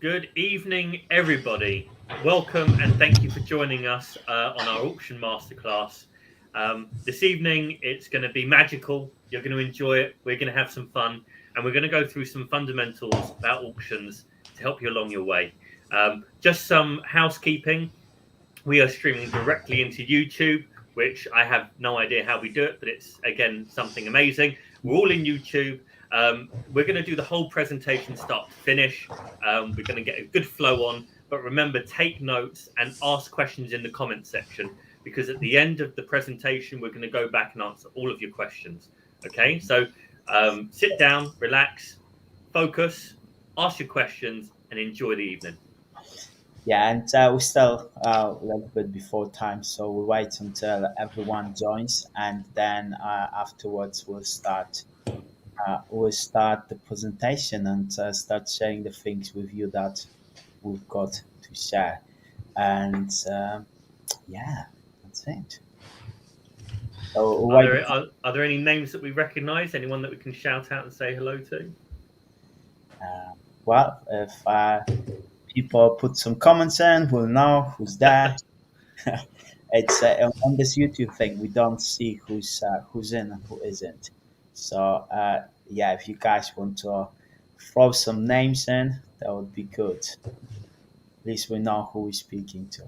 Good evening, everybody. Welcome and thank you for joining us on our auction masterclass. This evening, it's going to be magical. You're going to enjoy it. We're going to have some fun, and we're going to go through some fundamentals about auctions to help you along your way. Just some housekeeping. We are streaming directly into YouTube, which I have no idea how we do it, but it's again something amazing. We're all in YouTube. We're going to do the whole presentation start to finish. We're going to get a good flow on, but remember, take notes and ask questions in the comment section because at the end of the presentation, we're going to go back and answer all of your questions. Okay, so sit down, relax, focus, ask your questions, and enjoy the evening. Yeah, and we're still a little bit before time, so we'll wait until everyone joins, and then afterwards we'll start the presentation and start sharing the things with you that we've got to share. And yeah, that's it. So Are wait. there are there any names that we recognise? Anyone that we can shout out and say hello to? Well, if people put some comments in, we'll know who's there. It's on this YouTube thing. We don't see who's in and who isn't. So yeah, if you guys want to throw some names in, that would be good. At least we know who we're speaking to.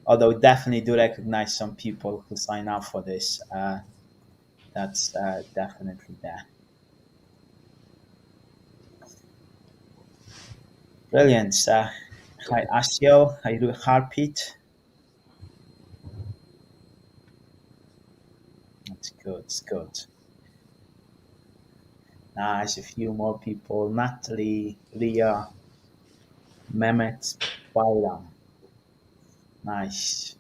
Although we definitely do recognize some people who sign up for this. That's definitely there. Brilliant. Hi Asio. Hi Harpit. That's good. It's good. Nice. A few more people. Natalie, Leah, Mehmet, Bayram. Nice.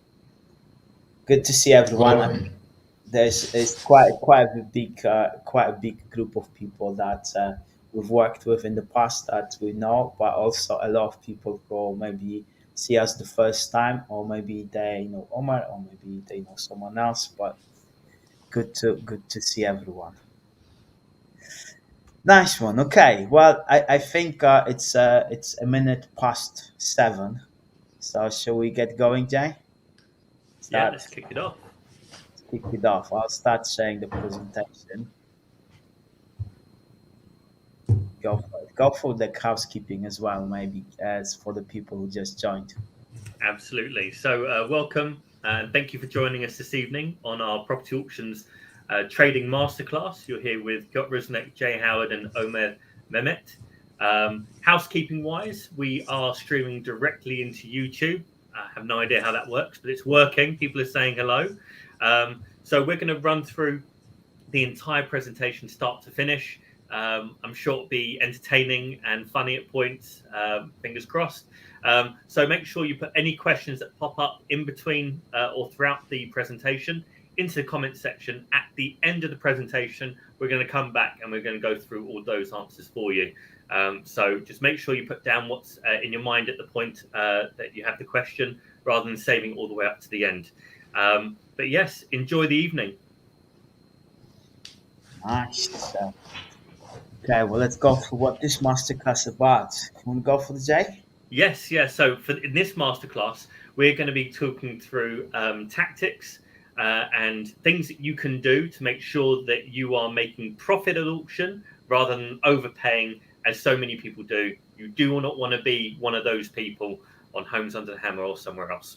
Good to see everyone. I mean, there's quite a big group of people that we've worked with in the past that we know, but also a lot of people who maybe see us the first time, or maybe they know Omar, or maybe they know someone else. But good to see everyone. Nice one. Okay. Well, I think it's a minute past 7. So shall we get going, Jay? Yeah, Start let's kick it off. kick it off. I'll start sharing the presentation. Go for it. Go for the housekeeping as well, maybe as for the people who just joined. Absolutely. So, welcome and thank you for joining us this evening on our property auctions trading masterclass. You're here with Piotr Rusinek, Howard and Omer Mehmet. Housekeeping wise, we are streaming directly into YouTube. I have no idea how that works, but it's working. People are saying hello. So, we're going to run through the entire presentation start to finish. I'm sure it'll be entertaining and funny at points. Fingers crossed. So make sure you put any questions that pop up in between or throughout the presentation into the comment section. At the end of the presentation, we're going to come back and we're going to go through all those answers for you. So just make sure you put down what's in your mind at the point that you have the question rather than saving all the way up to the end. But yes, enjoy the evening. Nice. Okay, well, let's go for what this masterclass is about. You want to go for the Jay? Yes, yeah. So in this masterclass, we're going to be talking through tactics and things that you can do to make sure that you are making profit at auction rather than overpaying, as so many people do. You do not want to be one of those people on Homes Under the Hammer or somewhere else.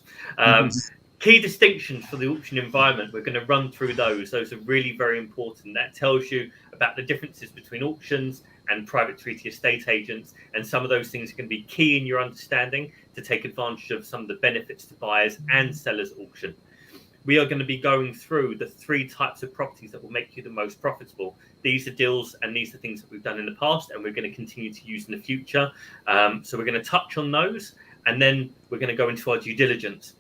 Key distinctions for the auction environment, we're going to run through those. Those are really very important. That tells you about the differences between auctions and private treaty estate agents. And some of those things are going to be key in your understanding to take advantage of some of the benefits to buyers and sellers auction. We are going to be going through the 3 types of properties that will make you the most profitable. These are deals and these are things that we've done in the past and we're going to continue to use in the future. So we're going to touch on those and then we're going to go into our due diligence.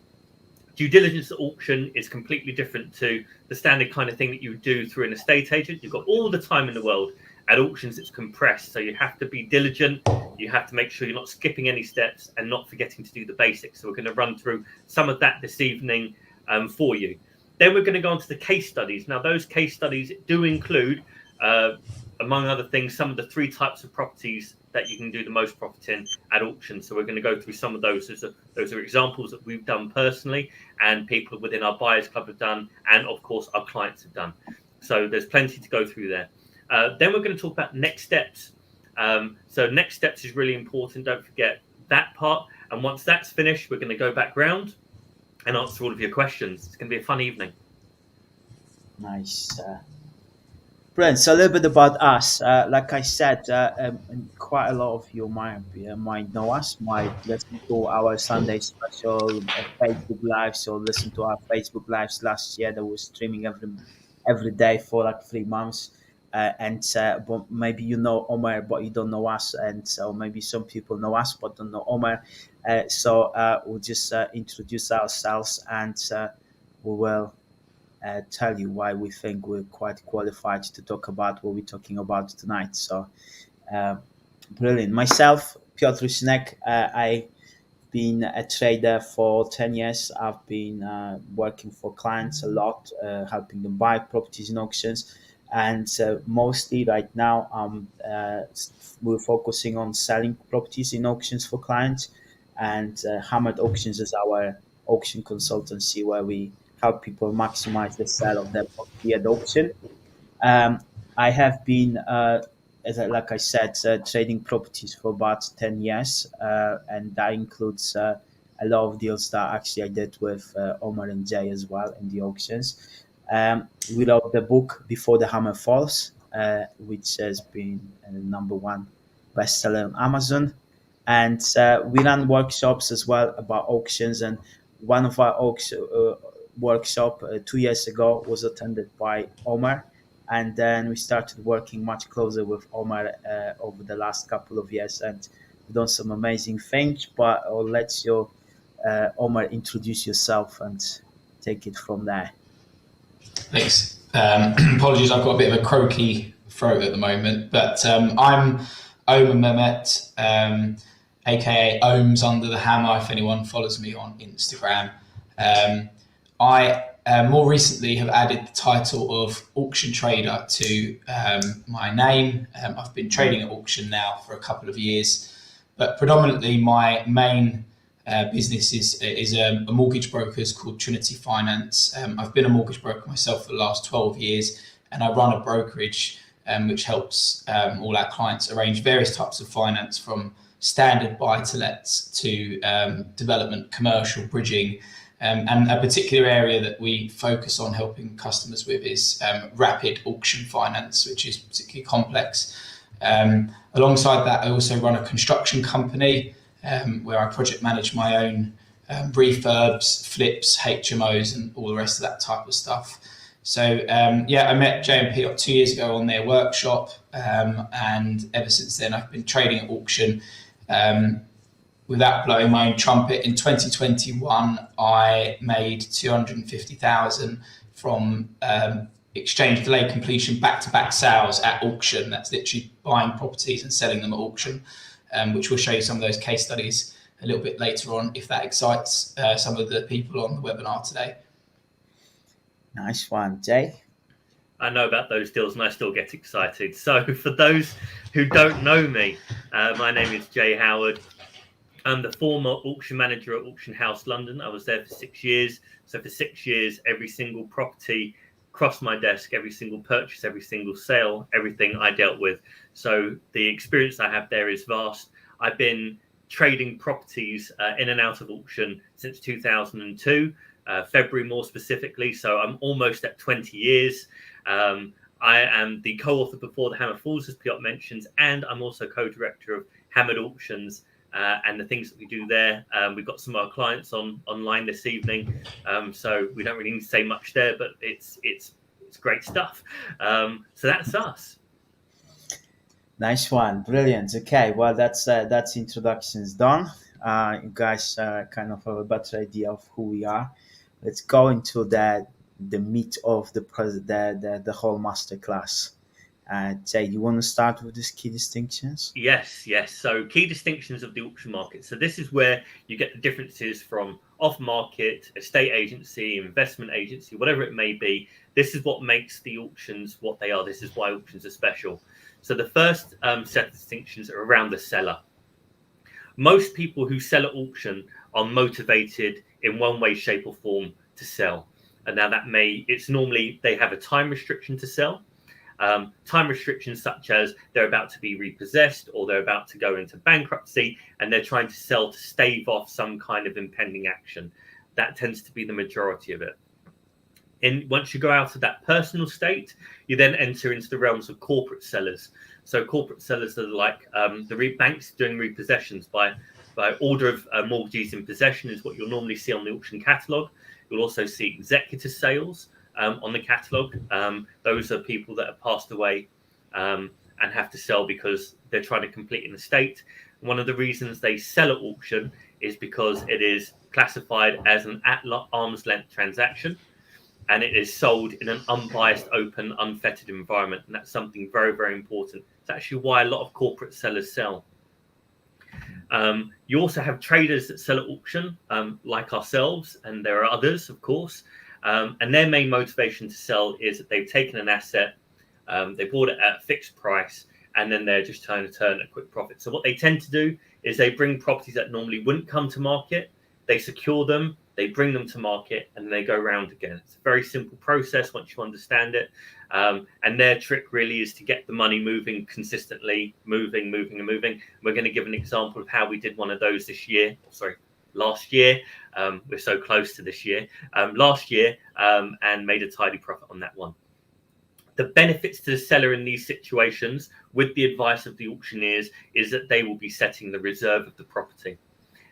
Due diligence at auction is completely different to the standard kind of thing that you would do through an estate agent. You've got all the time in the world. At auctions, it's compressed. So you have to be diligent. You have to make sure you're not skipping any steps and not forgetting to do the basics. So we're going to run through some of that this evening for you. Then we're going to go on to the case studies. Now, those case studies do include a among other things, some of the 3 types of properties that you can do the most profit in at auction. So we're going to go through some of those. Those are examples that we've done personally and people within our buyers club have done, and of course our clients have done. So there's plenty to go through there. Then we're going to talk about next steps. So next steps is really important. Don't forget that part. And once that's finished, we're going to go back round and answer all of your questions. It's going to be a fun evening. Nice. Brilliant. So a little bit about us. Like I said, quite a lot of you might know us, might listen to our Sunday special Facebook lives, or listen to our Facebook lives last year that was streaming every day for like 3 months. But maybe you know Omar, but you don't know us, and so maybe some people know us but don't know Omar. We'll just introduce ourselves, and we will tell you why we think we're quite qualified to talk about what we're talking about tonight. So, brilliant. Myself, Piotr Rusinek, I've been a trader for 10 years. I've been working for clients a lot, helping them buy properties in auctions. And mostly right now, we're focusing on selling properties in auctions for clients. And Hammered Auctions is our auction consultancy where we help people maximize the sale of their property at auction. Um, I have been, like I said, trading properties for about 10 years, and that includes a lot of deals that actually I did with Omar and Jay as well in the auctions. We wrote the book Before the Hammer Falls, which has been #1 bestseller on Amazon. And we run workshops as well about auctions. And one of our workshop 2 years ago was attended by Omar, and then we started working much closer with Omar over the last couple of years, and we've done some amazing things. But I'll let you, Omar, introduce yourself and take it from there. Thanks. Apologies, I've got a bit of a croaky throat at the moment, but I'm Omer Mehmet, aka Ohms Under the Hammer, if anyone follows me on Instagram. I more recently have added the title of auction trader to my name. I've been trading at auction now for a couple of years, but predominantly my main business is a mortgage broker called Trinity Finance. I've been a mortgage broker myself for the last 12 years, and I run a brokerage which helps all our clients arrange various types of finance, from standard buy-to-lets to development, commercial, bridging. And a particular area that we focus on helping customers with is rapid auction finance, which is particularly complex. Alongside that, I also run a construction company where I project manage my own refurbs, flips, HMOs, and all the rest of that type of stuff. So I met Jay and Piotr 2 years ago on their workshop, and ever since then I've been trading at auction. Without blowing my own trumpet, in 2021 I made 250,000 from exchange delay completion back-to-back sales at auction. That's literally buying properties and selling them at auction, which we'll show you some of those case studies a little bit later on if that excites some of the people on the webinar today. Nice one, Jay. I know about those deals and I still get excited. So for those who don't know me, my name is Jay Howard. I'm the former auction manager at Auction House London. I was there for 6 years. So for 6 years, every single property crossed my desk, every single purchase, every single sale, everything I dealt with. So the experience I have there is vast. I've been trading properties in and out of auction since 2002, February more specifically. So I'm almost at 20 years. I am the co-author Before the Hammer Falls, as Piotr mentions, and I'm also co-director of Hammered Auctions. And the things that we do there. We've got some of our clients online this evening, so we don't really need to say much there, but it's great stuff. So that's us. Nice one, brilliant. Okay, well that's introductions done. You guys kind of have a better idea of who we are. Let's go into the meat of the whole masterclass. Jay, you want to start with these key distinctions? Yes. So key distinctions of the auction market. So this is where you get the differences from off-market, estate agency, investment agency, whatever it may be. This is what makes the auctions what they are. This is why auctions are special. So the first set of distinctions are around the seller. Most people who sell at auction are motivated in one way, shape, or form to sell. And now it's normally they have a time restriction to sell. Time restrictions such as they're about to be repossessed or they're about to go into bankruptcy and they're trying to sell to stave off some kind of impending action. That tends to be the majority of it. Once you go out of that personal state, you then enter into the realms of corporate sellers. So corporate sellers are like the banks doing repossessions by order of mortgages in possession is what you'll normally see on the auction catalogue. You'll also see executor sales on the catalogue. Those are people that have passed away and have to sell because they're trying to complete an estate. One of the reasons they sell at auction is because it is classified as an arm's length transaction. And it is sold in an unbiased, open, unfettered environment. And that's something very, very important. It's actually why a lot of corporate sellers sell. You also have traders that sell at auction, like ourselves, and there are others, of course. And their main motivation to sell is that they've taken an asset, they bought it at a fixed price, and then they're just trying to turn a quick profit. So what they tend to do is they bring properties that normally wouldn't come to market, they secure them, they bring them to market, and they go around again. It's a very simple process once you understand it. And their trick really is to get the money moving consistently, moving. We're going to give an example of how we did one of those last year. We're so close to this year. Last year, and made a tidy profit on that one. The benefits to the seller in these situations, with the advice of the auctioneers, is that they will be setting the reserve of the property.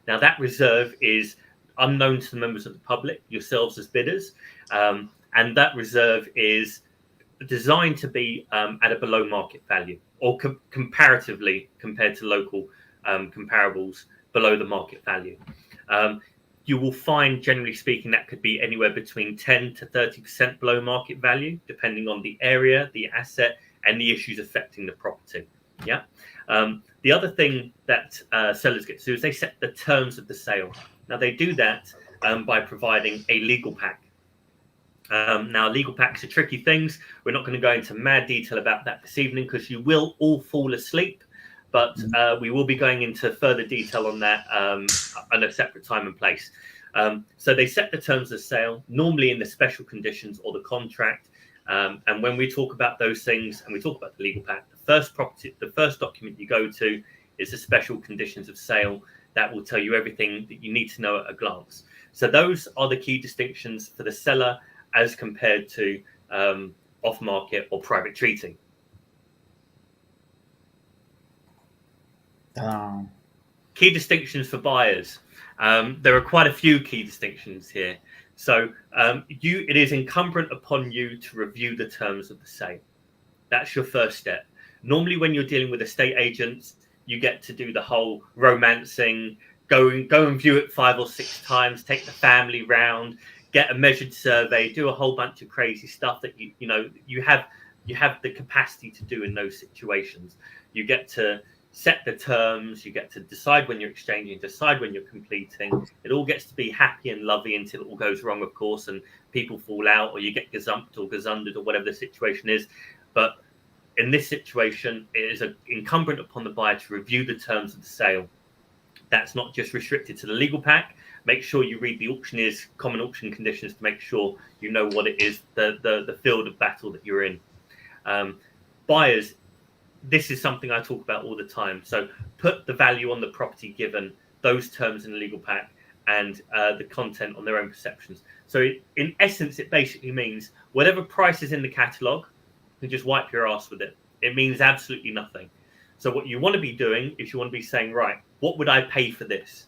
Now, that reserve is unknown to the members of the public, yourselves as bidders, and that reserve is designed to be at a below market value or comparatively compared to local comparables below the market value. You will find, generally speaking, that could be anywhere between 10 to 30% below market value, depending on the area, the asset, and the issues affecting the property. Yeah. The other thing that sellers get to do is they set the terms of the sale. Now, they do that by providing a legal pack. Now, legal packs are tricky things. We're not going to go into mad detail about that this evening because you will all fall asleep. But we will be going into further detail on that at a separate time and place. So they set the terms of sale, normally in the special conditions or the contract. And when we talk about those things and we talk about the legal pack, the first document you go to is the special conditions of sale. That will tell you everything that you need to know at a glance. So those are the key distinctions for the seller as compared to off-market or private treaty. Key distinctions for buyers. There are quite a few key distinctions here. So it is incumbent upon you to review the terms of the sale. That's your first step. Normally, when you're dealing with estate agents, you get to do the whole romancing, go and view it 5 or 6 times, take the family round, get a measured survey, do a whole bunch of crazy stuff that you have the capacity to do in those situations. You get to set the terms, you get to decide when you're exchanging, decide when you're completing. It all gets to be happy and lovely until it all goes wrong, of course, and people fall out or you get gazumped or gazundered or whatever the situation is. But in this situation, it is incumbent upon the buyer to review the terms of the sale. That's not just restricted to the legal pack. Make sure you read the auctioneer's common auction conditions to make sure you know what it is, the field of battle that you're in. Buyers, this is something I talk about all the time. So put the value on the property given, those terms in the legal pack, and the content on their own perceptions. So in essence, it basically means whatever price is in the catalogue, you can just wipe your ass with it. It means absolutely nothing. So what you want to be doing is you want to be saying, right, what would I pay for this?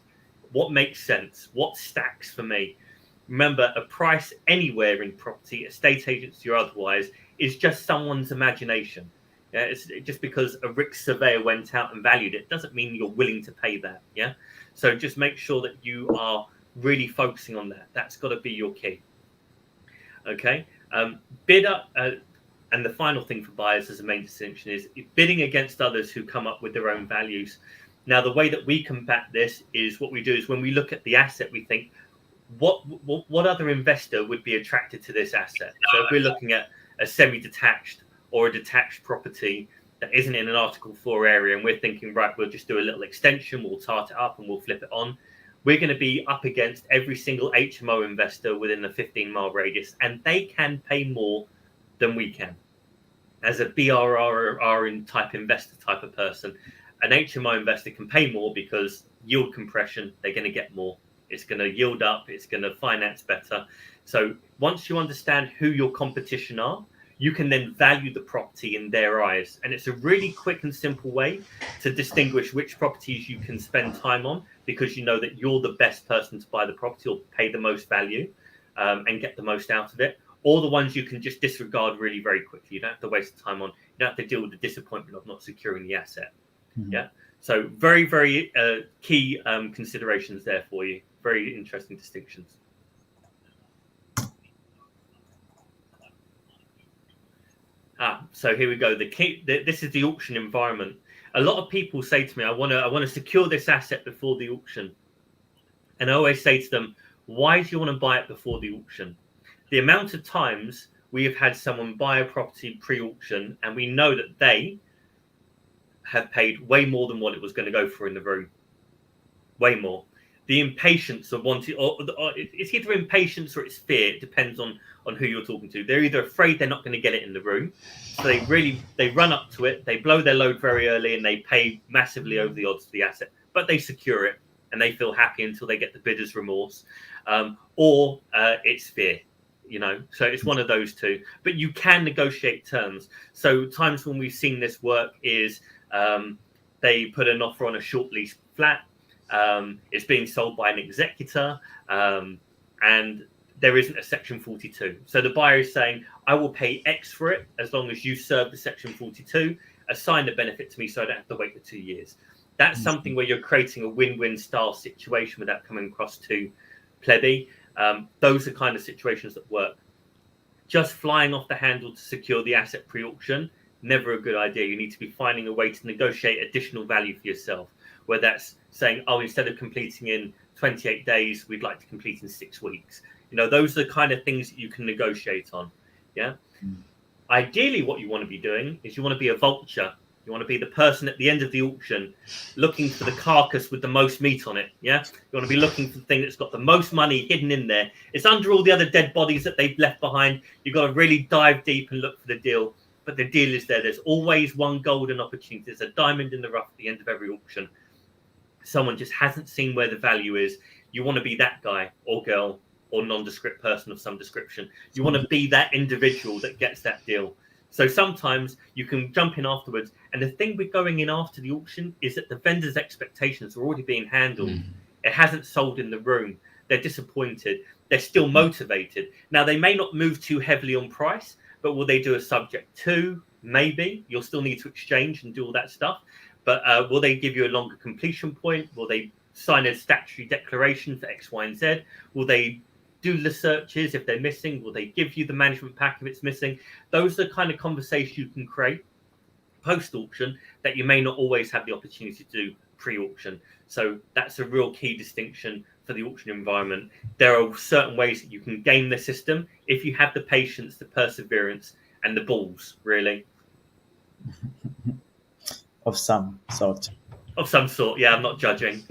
What makes sense? What stacks for me? Remember, a price anywhere in property, estate agency or otherwise, is just someone's imagination. Yeah, it's just because a RICS surveyor went out and valued it doesn't mean you're willing to pay that. Yeah, so just make sure that you are really focusing on that. That's got to be your key. Okay, bidder. And the final thing for buyers as a main distinction is bidding against others who come up with their own values. Now, the way that we combat this is what we do is when we look at the asset, we think, what other investor would be attracted to this asset? So if we're looking at a semi-detached or a detached property that isn't in an Article 4 area, and we're thinking, right, we'll just do a little extension, we'll tart it up and we'll flip it on. We're going to be up against every single HMO investor within a 15-mile radius, and they can pay more than we can. As a BRR type investor type of person, an HMO investor can pay more because yield compression, they're going to get more. It's going to yield up, it's going to finance better. So once you understand who your competition are, you can then value the property in their eyes. And it's a really quick and simple way to distinguish which properties you can spend time on, because you know that you're the best person to buy the property or pay the most value and get the most out of it, or the ones you can just disregard really very quickly. You don't have to waste time on, you don't have to deal with the disappointment of not securing the asset. Mm-hmm. Yeah. So very, very key considerations there for you. Very interesting distinctions. So here we go. This is the auction environment. A lot of people say to me, I want to secure this asset before the auction. And I always say to them, why do you want to buy it before the auction? The amount of times we have had someone buy a property pre-auction and we know that they have paid way more than what it was going to go for in the room. Way more. The impatience of wanting, or it's either impatience or it's fear. It depends on who you're talking to. They're either afraid they're not going to get it in the room, so they run up to it, they blow their load very early, and they pay massively over the odds for the asset, but they secure it and they feel happy until they get the bidder's remorse, or it's fear. So it's one of those two. But you can negotiate terms. So times when we've seen this work is they put an offer on a short lease flat. It's being sold by an executor, and there isn't a Section 42. So the buyer is saying, I will pay X for it as long as you serve the Section 42, assign the benefit to me so I don't have to wait for 2 years. That's something where you're creating a win-win style situation without coming across too plebby. Those are kind of situations that work. Just flying off the handle to secure the asset pre-auction, never a good idea. You need to be finding a way to negotiate additional value for yourself, where that's saying, instead of completing in 28 days, we'd like to complete in 6 weeks. Those are the kind of things that you can negotiate on. Yeah. Ideally, what you want to be doing is you want to be a vulture. You want to be the person at the end of the auction looking for the carcass with the most meat on it. Yeah. You want to be looking for the thing that's got the most money hidden in there. It's under all the other dead bodies that they've left behind. You've got to really dive deep and look for the deal. But the deal is there. There's always one golden opportunity. There's a diamond in the rough at the end of every auction. Someone just hasn't seen where the value is. You want to be that guy or girl or nondescript person of some description. You want to be that individual that gets that deal. So sometimes you can jump in afterwards. And the thing with going in after the auction is that the vendor's expectations are already being handled. It hasn't sold in the room. They're disappointed. They're still motivated. Now, they may not move too heavily on price, but will they do a subject to? Maybe. You'll still need to exchange and do all that stuff. But will they give you a longer completion point? Will they sign a statutory declaration for X, Y, and Z? Will they do the searches if they're missing? Will they give you the management pack if it's missing? Those are the kind of conversations you can create post-auction that you may not always have the opportunity to do pre-auction. So that's a real key distinction for the auction environment. There are certain ways that you can game the system if you have the patience, the perseverance, and the balls, really. Of some sort. Of some sort, yeah, I'm not judging.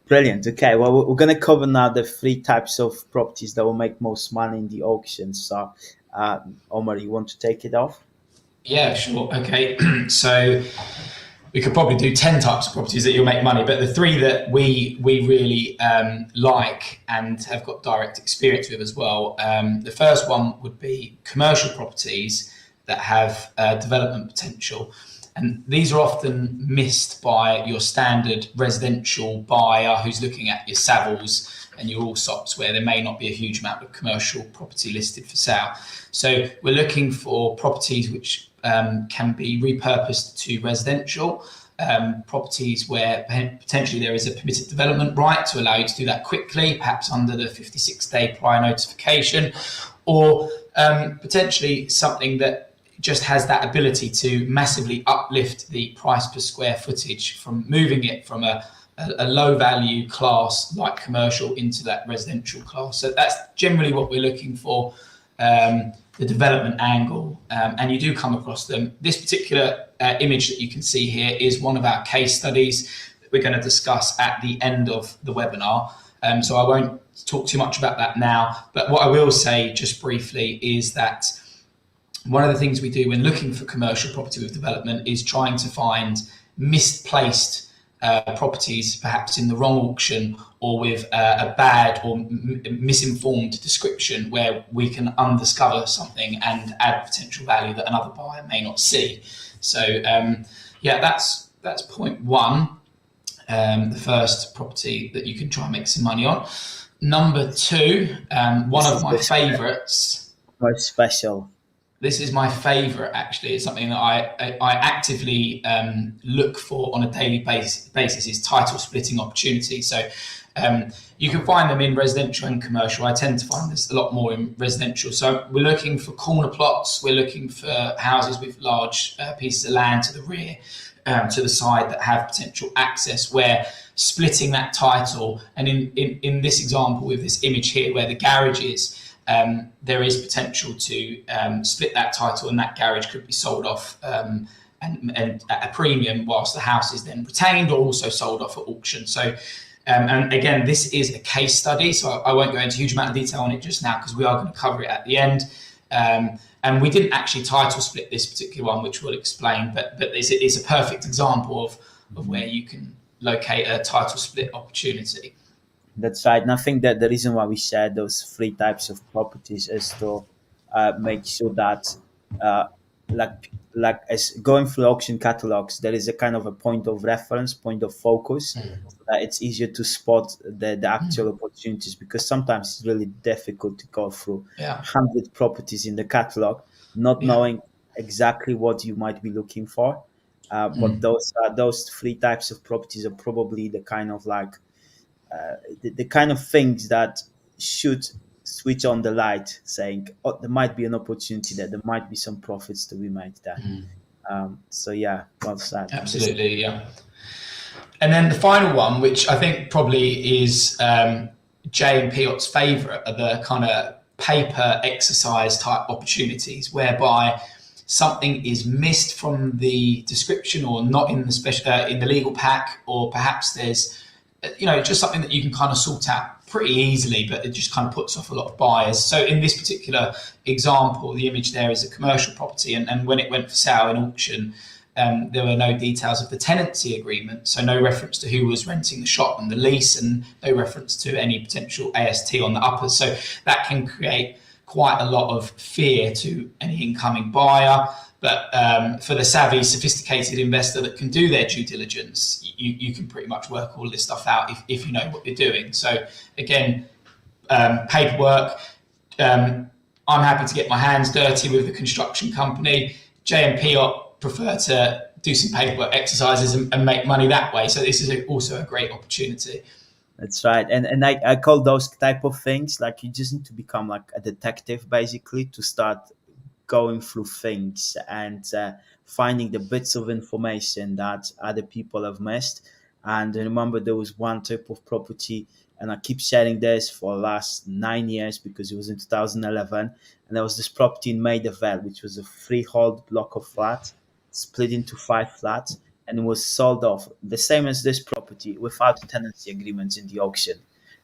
Brilliant. Okay, well, we're going to cover now the 3 types of properties that will make most money in the auction. So, Omar, you want to take it off? Yeah, sure. Okay, so we could probably do 10 types of properties that you'll make money, but the 3 that we really like and have got direct experience with as well. The first one would be commercial properties that have development potential. And these are often missed by your standard residential buyer who's looking at your Savills and your Allsops, where there may not be a huge amount of commercial property listed for sale. So we're looking for properties which can be repurposed to residential, properties where potentially there is a permitted development right to allow you to do that quickly, perhaps under the 56-day prior notification, or potentially something that just has that ability to massively uplift the price per square footage from moving it from a low value class like commercial into that residential class. So that's generally what we're looking for, the development angle, and you do come across them. This particular image that you can see here is one of our case studies that we're going to discuss at the end of the webinar. So I won't talk too much about that now, but what I will say just briefly is that one of the things we do when looking for commercial property with development is trying to find misplaced properties, perhaps in the wrong auction or with a bad or misinformed description, where we can undiscover something and add potential value that another buyer may not see. So yeah, that's point one, the first property that you can try and make some money on. Number two, one of my favourites. Quite special. This is my favourite, actually. It's something that I actively look for on a daily basis is title splitting opportunities. So you can find them in residential and commercial. I tend to find this a lot more in residential. So we're looking for corner plots. We're looking for houses with large pieces of land to the rear, to the side, that have potential access, where splitting that title, and in this example with this image here where the garage is, there is potential to split that title, and that garage could be sold off and at a premium, whilst the house is then retained, or also sold off at auction. So, and again, this is a case study, so I won't go into a huge amount of detail on it just now, because we are going to cover it at the end. And we didn't actually title split this particular one, which we'll explain, but it's a perfect example of where you can locate a title split opportunity. That's right. And I think that the reason why we share those three types of properties is to make sure that, like as going through auction catalogs, there is a kind of a point of reference, point of focus. So that it's easier to spot the actual opportunities, because sometimes it's really difficult to go through 100 properties in the catalog, not knowing exactly what you might be looking for. But those three types of properties are probably the kind of like the kind of things that should switch on the light, saying, oh, there might be an opportunity there, there might be some profits to be made there. So yeah, well said. Absolutely, yeah. And then the final one, which I think probably is Jay and Piotr's favourite, are the kind of paper exercise type opportunities, whereby something is missed from the description, or not in the in the legal pack, or perhaps there's just something that you can kind of sort out pretty easily, but it just kind of puts off a lot of buyers. So in this particular example, the image there is a commercial property, and when it went for sale in auction, there were no details of the tenancy agreement, so no reference to who was renting the shop and the lease, and no reference to any potential AST on the uppers. So that can create quite a lot of fear to any incoming buyer. But for the savvy, sophisticated investor that can do their due diligence, you can pretty much work all this stuff out if you know what you're doing. So again, paperwork, I'm happy to get my hands dirty with the construction company. Jay and Piotr prefer to do some paperwork exercises and make money that way. So this is also a great opportunity. That's right. And I call those type of things, like, you just need to become like a detective, basically, to start going through things and finding the bits of information that other people have missed. And I remember there was one type of property, and I keep sharing this for the last 9 years because it was in 2011. And there was this property in Maidavale, which was a freehold block of flats split into 5 flats, and it was sold off the same as this property without tenancy agreements in the auction.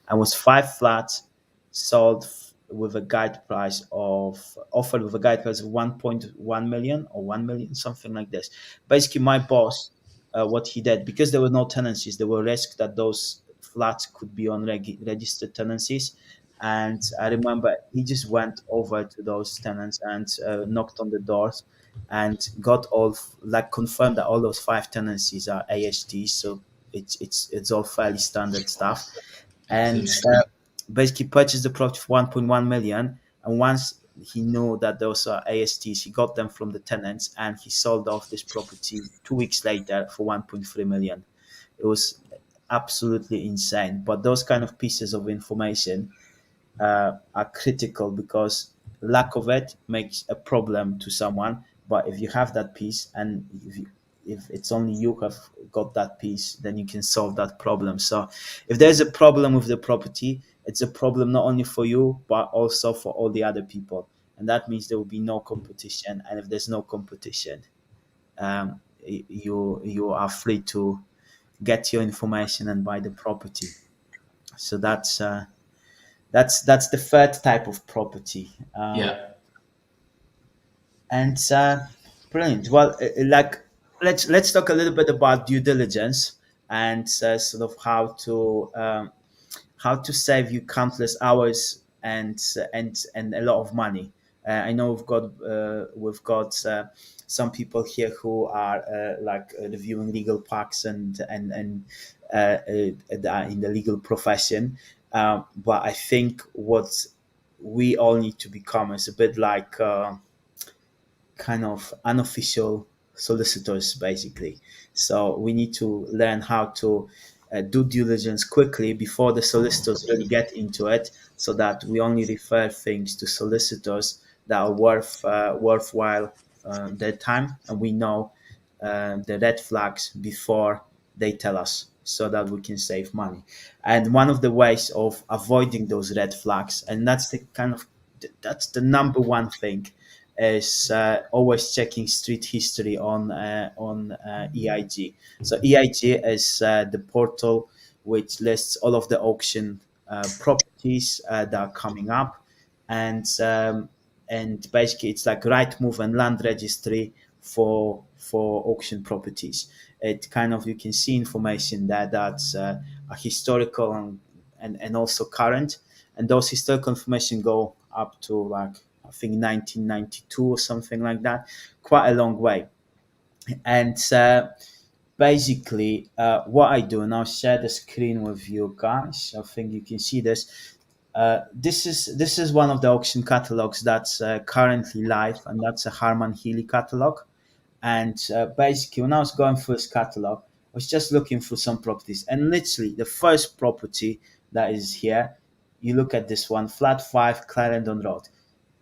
And was 5 flats sold with a guide price of 1.1 million or 1 million, something like this. Basically, my boss, what he did, because there were no tenancies, there were risks that those flats could be on registered tenancies. And I remember he just went over to those tenants and knocked on the doors and got confirmed that all those 5 tenancies are ASTs. So it's all fairly standard stuff. And basically purchased the property for 1.1 million. And once he knew that those are ASTs, he got them from the tenants, and he sold off this property 2 weeks later for 1.3 million. It was absolutely insane. But those kind of pieces of information are critical, because lack of it makes a problem to someone. But if you have that piece, and if it's only you have got that piece, then you can solve that problem. So if there's a problem with the property, it's a problem not only for you but also for all the other people, and that means there will be no competition. And if there's no competition, you are free to get your information and buy the property. So that's the third type of property. Yeah. And brilliant. Well, like let's talk a little bit about due diligence and sort of how to save you countless hours and a lot of money. I know we've got some people here who are reviewing legal packs and in the legal profession, but I think what we all need to become is a bit like. Kind of unofficial solicitors, basically. So we need to learn how to do due diligence quickly before the solicitors really get into it, so that we only refer things to solicitors that are worthwhile their time, and we know the red flags before they tell us, so that we can save money. And one of the ways of avoiding those red flags, and that's the number one thing, is always checking street history on EIG. So EIG is the portal which lists all of the auction properties that are coming up, and basically it's like Rightmove and Land Registry for auction properties. It kind of, you can see information that's a historical and also current, and those historical information go up to like I think 1992 or something like that, quite a long way. And basically, what I do, and I'll share the screen with you guys. I think you can see this. This is one of the auction catalogs that's currently live, and that's a Harman Healy catalog. And basically, when I was going through this catalog, I was just looking for some properties, and literally the first property that is here, you look at this one, flat 5 Clarendon Road.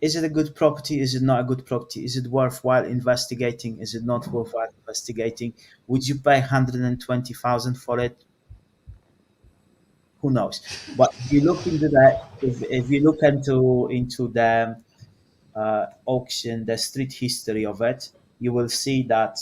Is it a good property? Is it not a good property? Is it worthwhile investigating? Is it not worthwhile investigating? Would you pay 120,000 for it? Who knows? But if you look into that, if you look into the auction, the street history of it, you will see that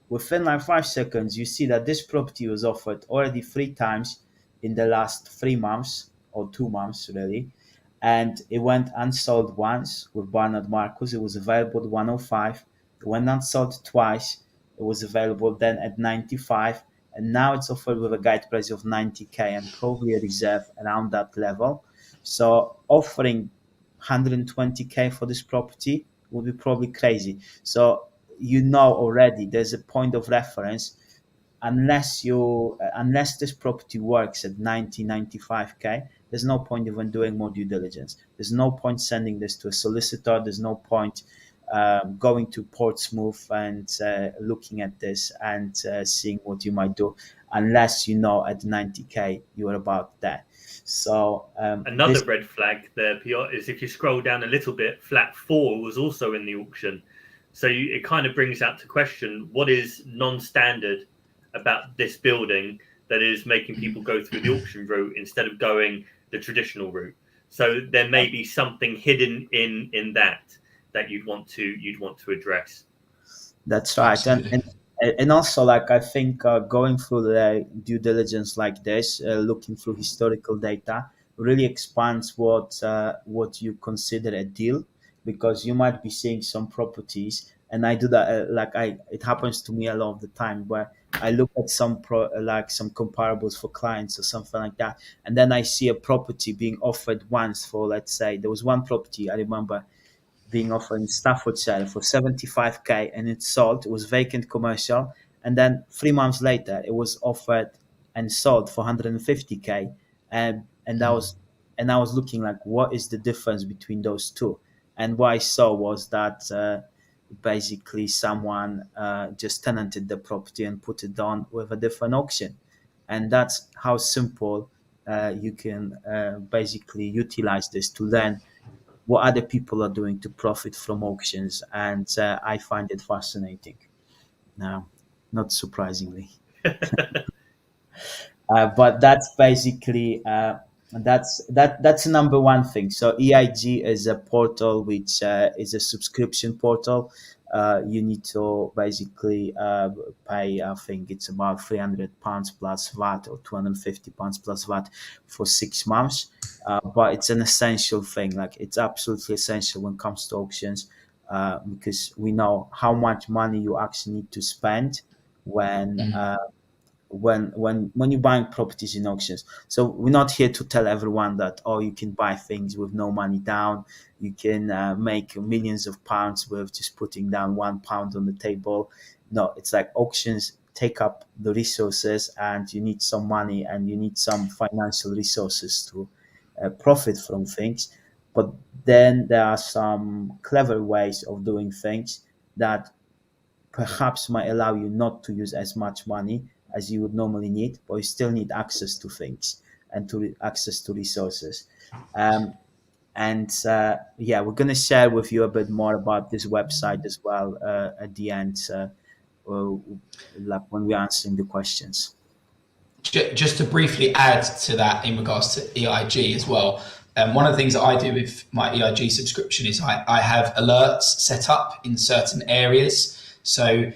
within like 5 seconds, you see that this property was offered already 3 times in the last 3 months or 2 months, really. And it went unsold once with Barnard Marcus. It was available at 105. It went unsold twice. It was available then at 95. And now it's offered with a guide price of 90K and probably a reserve around that level. So offering 120K for this property would be probably crazy. So you know already there's a point of reference. Unless this property works at 95K, there's no point even doing more due diligence. There's no point sending this to a solicitor. There's no point going to Portsmouth and looking at this and seeing what you might do, unless you know at 90K you're about that. So Another red flag there, Piotr, is if you scroll down a little bit, flat 4 was also in the auction. So it kind of brings out to question what is non-standard about this building that is making people go through the auction route instead of going the traditional route. So there may be something hidden in that you'd want to address. That's right. And also, like, I think going through the due diligence like this, looking through historical data, really expands what you consider a deal, because you might be seeing some properties, and I do that. It happens to me a lot of the time, where I look at some some comparables for clients or something like that, and then I see a property being offered once for, let's say, there was one property I remember being offered in Staffordshire for 75K, and it sold. It was vacant commercial, and then 3 months later, it was offered and sold for 150K, and I was looking like, what is the difference between those two? And what I saw was that basically someone just tenanted the property and put it on with a different auction, and that's how simple you can basically utilize this to learn what other people are doing to profit from auctions, and I find it fascinating. Now, not surprisingly. But that's basically that's the number one thing. So EIG is a portal which is a subscription portal. You need to basically pay, I think it's about £300 plus VAT, or £250 plus VAT for 6 months. But it's an essential thing. Like, it's absolutely essential when it comes to auctions, because we know how much money you actually need to spend when when you're buying properties in auctions. So we're not here to tell everyone that, oh, you can buy things with no money down, you can make millions of pounds with just putting down £1 on the table. No, it's like auctions take up the resources, and you need some money and you need some financial resources to profit from things. But then there are some clever ways of doing things that perhaps might allow you not to use as much money as you would normally need, but you still need access to things and to access to resources. And yeah, we're going to share with you a bit more about this website as well at the end, uh, like when we're answering the questions. Just to briefly add to that in regards to EIG as well, one of the things that I do with my EIG subscription is I have alerts set up in certain areas. So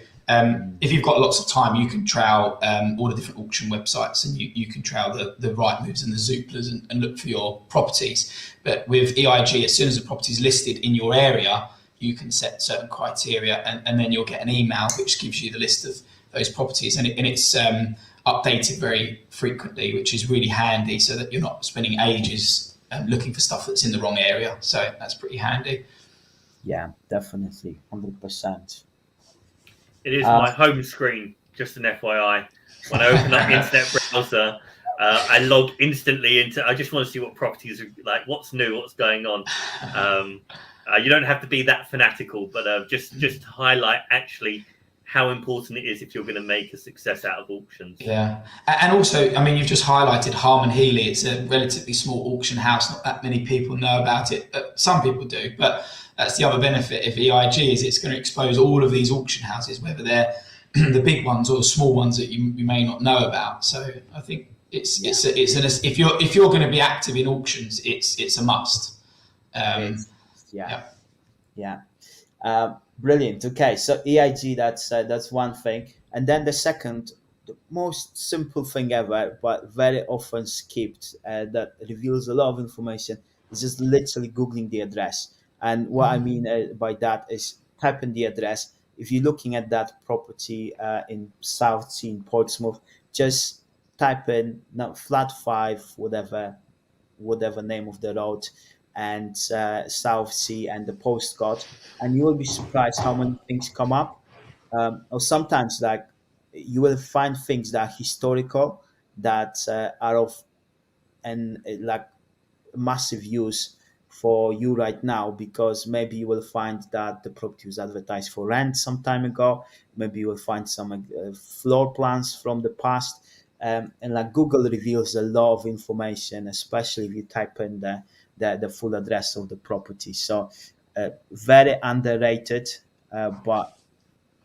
if you've got lots of time, you can trail all the different auction websites, and you can trail the Rightmoves and the Zooplas and look for your properties. But with EIG, as soon as a property is listed in your area, you can set certain criteria, and then you'll get an email which gives you the list of those properties, and it's updated very frequently, which is really handy, so that you're not spending ages looking for stuff that's in the wrong area. So that's pretty handy. Yeah, definitely, 100%. It is my home screen, just an FYI. When I open up the internet browser, I log instantly into. I just want to see what properties are like, what's new, what's going on. You don't have to be that fanatical, but just to highlight actually how important it is if you're going to make a success out of auctions. Yeah, and also, I mean, you've just highlighted Harman Healy. It's a relatively small auction house. Not that many people know about it. Some people do, but that's the other benefit of EIG, is it's going to expose all of these auction houses, whether they're the big ones or the small ones that you may not know about. So I think if you're going to be active in auctions, it's a must. Brilliant. Okay, so EIG, that's one thing, and then the second, the most simple thing ever, but very often skipped, that reveals a lot of information, is just literally googling the address. And what I mean by that is type in the address. If you're looking at that property in Southsea in Portsmouth, just type in flat 5, whatever name of the road, and Southsea and the postcode, and you will be surprised how many things come up. Or sometimes, like, you will find things that are historical, that are of and like massive use for you right now, because maybe you will find that the property was advertised for rent some time ago. Maybe you will find some floor plans from the past. And like, Google reveals a lot of information, especially if you type in the full address of the property. So very underrated, but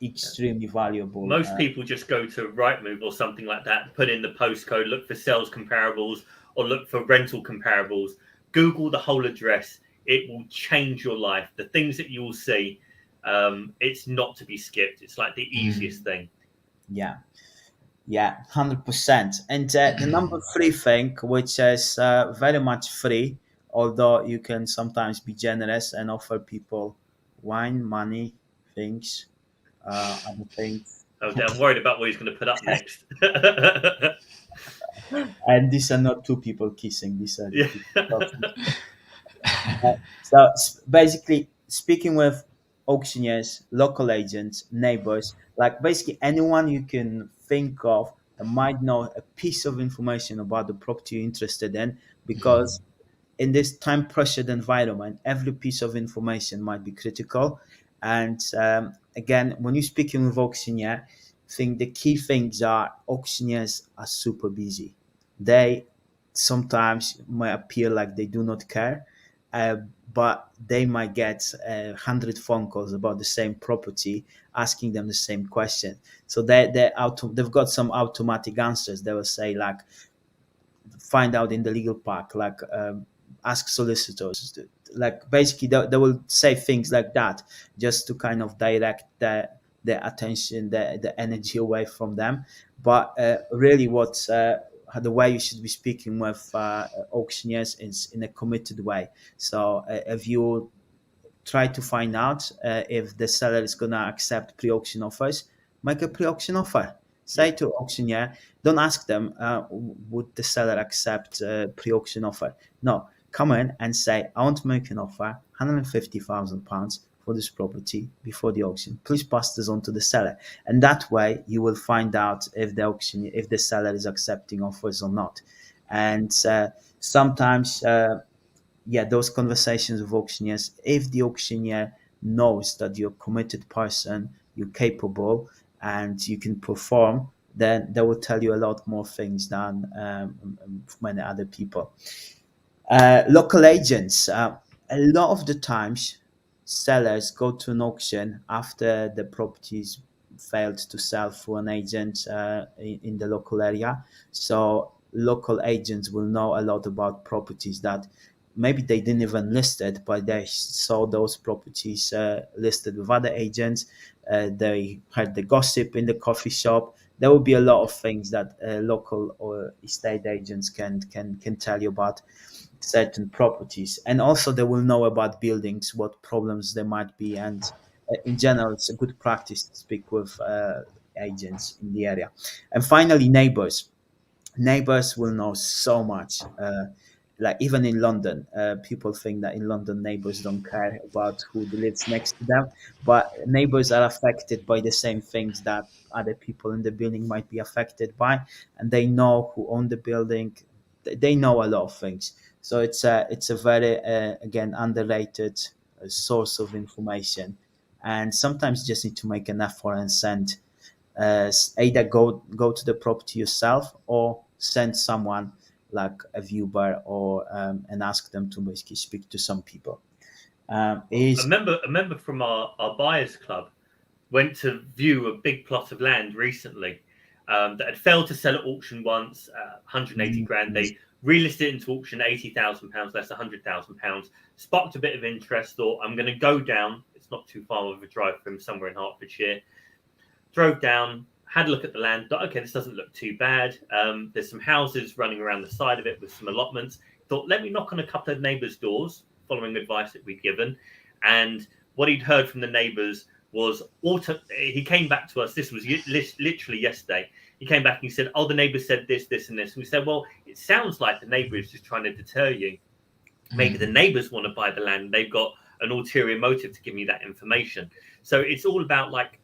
extremely valuable. Most people just go to Rightmove or something like that, put in the postcode, look for sales comparables or look for rental comparables. Google the whole address. It will change your life. The things that you will see, it's not to be skipped. It's like the easiest thing. Yeah, 100%. And the number 3 thing, which is very much free, although you can sometimes be generous and offer people wine, money, things, other things. Okay, I'm worried about what he's going to put up next. And these are not 2 people kissing. These are 2 people talking. So basically, speaking with auctioneers, local agents, neighbors, like basically anyone you can think of that might know a piece of information about the property you're interested in, because in this time pressured environment, every piece of information might be critical. And again, when you're speaking with auctioneer, I think the key things are auctioneers are super busy. They sometimes might appear like they do not care, uh, but they might get 100 phone calls about the same property, asking them the same question. So they've got some automatic answers. They will say like, find out in the legal pack, like ask solicitors, like basically they will say things like that, just to kind of direct the attention, the energy away from them. But really, what the way you should be speaking with auctioneers is in a committed way. So if you try to find out if the seller is going to accept pre-auction offers, make a pre-auction offer. Say Yeah. to auctioneer, don't ask them, would the seller accept pre-auction offer? No, come in and say, I want to make an offer, £150,000 for this property before the auction. Please pass this on to the seller. And that way you will find out if if the seller is accepting offers or not. And sometimes yeah, those conversations with auctioneers, if the auctioneer knows that you're a committed person, you're capable, and you can perform, then they will tell you a lot more things than many other people. Local agents, a lot of the times, sellers go to an auction after the properties failed to sell through an agent in the local area. So local agents will know a lot about properties that maybe they didn't even list it, but they saw those properties listed with other agents. They heard the gossip in the coffee shop. There will be a lot of things that local or estate agents can tell you about certain properties, and also they will know about buildings, what problems there might be, and in general it's a good practice to speak with agents in the area. And finally, neighbors will know so much. Like even in London, people think that in London neighbors don't care about who lives next to them, but neighbors are affected by the same things that other people in the building might be affected by, and they know who own the building. They know a lot of things. So it's a very again underrated source of information, and sometimes you just need to make an effort and send either go to the property yourself or send someone like a viewer or and ask them to basically speak to some people. Is A member from our buyers club went to view a big plot of land recently that had failed to sell at auction once, 180 grand. They relisted it into auction, £80,000 less, £100,000. Sparked a bit of interest. Thought, I'm going to go down. It's not too far of a drive from somewhere in Hertfordshire. Drove down, had a look at the land. Thought, okay, this doesn't look too bad. There's some houses running around the side of it with some allotments. Thought, let me knock on a couple of neighbours' doors, following advice that we'd given. And what he'd heard from the neighbours was he came back to us. This was literally yesterday. He came back and he said, "Oh, the neighbour said this, this, and this." And we said, "Well, it sounds like the neighbour is just trying to deter you. Maybe the neighbours want to buy the land. They've got an ulterior motive to give me that information." So it's all about like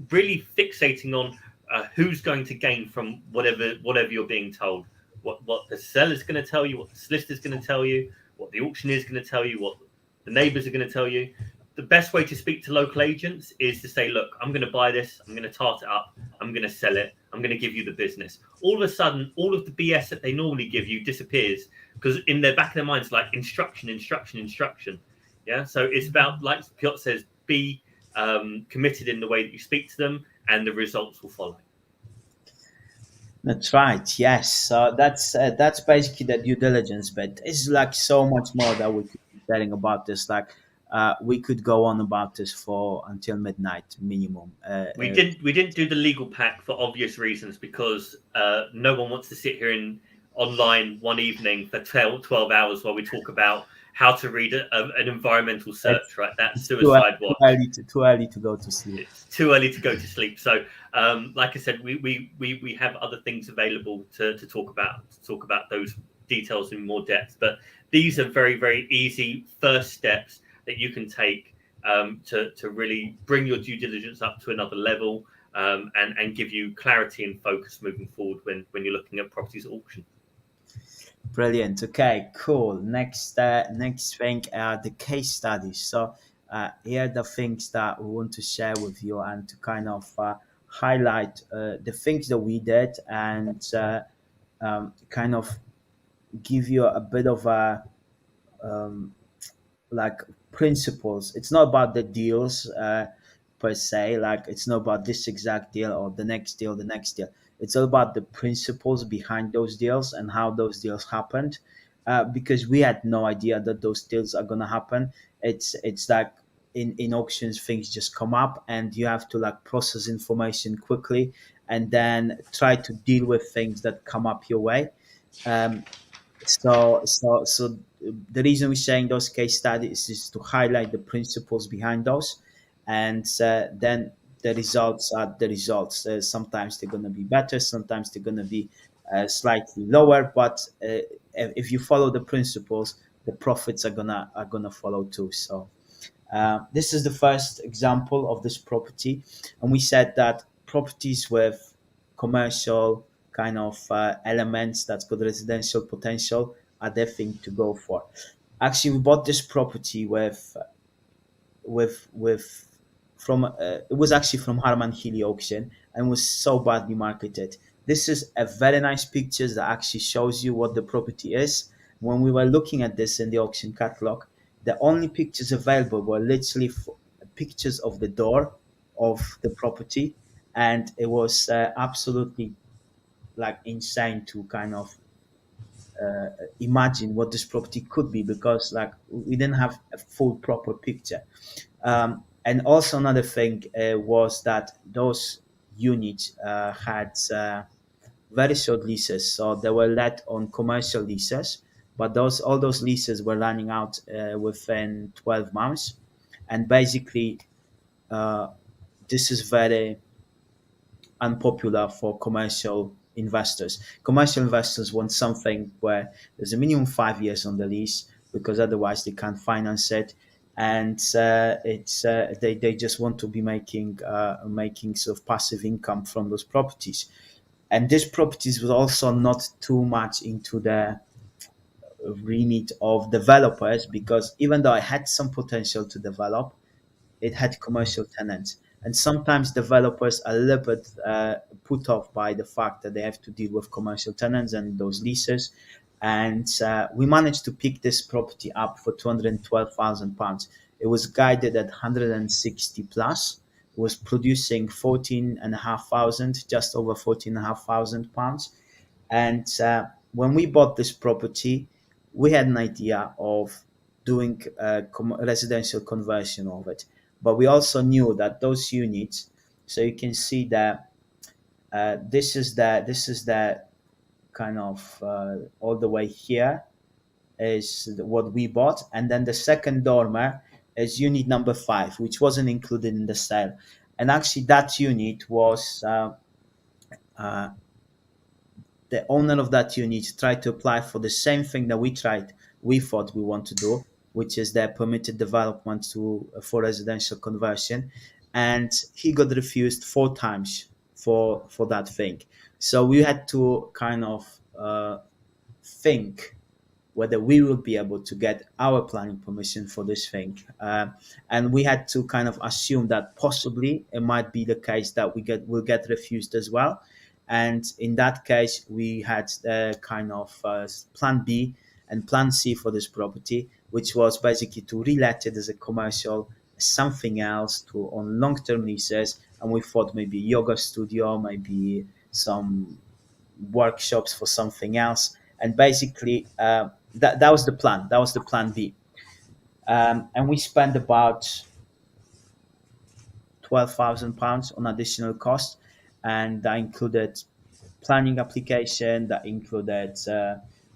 really fixating on who's going to gain from whatever you're being told. What the seller's going to tell you, what the solicitor's going to tell you, what the auctioneer is going to tell you, what the neighbours are going to tell you. The best way to speak to local agents is to say, look, I'm going to buy this, I'm going to tart it up, I'm going to sell it, I'm going to give you the business. All of a sudden, all of the BS that they normally give you disappears, because in their back of their minds, like instruction. Yeah. So it's about, like Piotr says, be committed in the way that you speak to them, and the results will follow. That's right. Yes. So that's basically the due diligence bit. It's like so much more that we could be telling about this. Like we could go on about this for until midnight minimum. We didn't do the legal pack for obvious reasons, because no one wants to sit here online one evening for 12 hours while we talk about how to read an environmental search, right? That's suicide watch. Too early to go to sleep. It's too early to go to sleep. So, like I said, we have other things available to talk about those details in more depth. But these are very, very easy first steps that you can take to really bring your due diligence up to another level, and give you clarity and focus moving forward when you're looking at properties at auction. Brilliant. Okay, cool. Next thing, the case studies. So here are the things that we want to share with you and to kind of highlight the things that we did, and kind of give you a bit of a like principles. It's not about the deals per se. Like it's not about this exact deal or the next deal, the next deal. It's all about the principles behind those deals and how those deals happened. Because we had no idea that those deals are gonna happen. It's like in auctions, things just come up, and you have to like process information quickly, and then try to deal with things that come up your way. Um, so the reason we're saying those case studies is to highlight the principles behind those, and then the results are the results. Sometimes they're going to be better, sometimes they're going to be slightly lower, but if you follow the principles, the profits are gonna follow too. So this is the first example of this property, and we said that properties with commercial kind of elements that's got residential potential are the thing to go for. Actually, we bought this property with from it was actually from Harman Healy auction and was so badly marketed. This is a very nice pictures that actually shows you what the property is. When we were looking at this in the auction catalog, the only pictures available were literally pictures of the door of the property, and it was absolutely like insane to kind of imagine what this property could be, because like we didn't have a full proper picture. And also another thing was that those units had very short leases, so they were let on commercial leases, but those all those leases were running out within 12 months, and basically uh, this is very unpopular for commercial investors. Commercial investors want something where there's a minimum 5 years on the lease, because otherwise they can't finance it, and they just want to be making sort of passive income from those properties. And these properties was also not too much into the remit of developers, because even though I had some potential to develop, it had commercial tenants. And sometimes developers are a little bit put off by the fact that they have to deal with commercial tenants and those leases. And we managed to pick this property up for £212,000. It was guided at 160 plus. It was producing 14,500, just over 14,500 pounds. And when we bought this property, we had an idea of doing a residential conversion of it, but we also knew that those units. So you can see that this is the kind of all the way here is what we bought, and then the second dormer is unit number 5, which wasn't included in the sale. And actually, that unit was uh, the owner of that unit tried to apply for the same thing that we thought we want to do, which is the permitted development to for residential conversion, and he got refused 4 times for that thing. So we had to kind of think whether we will be able to get our planning permission for this thing. And we had to kind of assume that possibly it might be the case that will get refused as well. And in that case, we had kind of plan B and plan C for this property, which was basically to relet it as a commercial, something else to on long-term leases. And we thought maybe yoga studio, maybe some workshops for something else. And basically, that was the plan. That was the plan B. And we spent about £12,000 on additional costs, and that included planning application, that included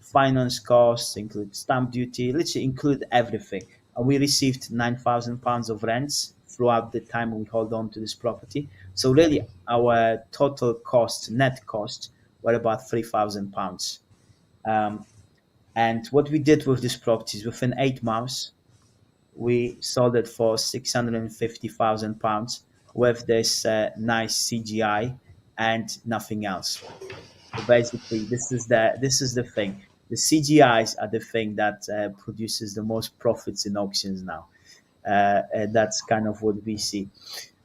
finance costs, included stamp duty, literally included everything. And we received £9,000 of rents throughout the time we hold on to this property. So really, our total cost, net cost, were about £3,000. And what we did with this property is within 8 months, we sold it for £650,000 with this nice CGI and nothing else. So basically, this is the thing. The CGIs are the thing that produces the most profits in auctions now. And that's kind of what we see.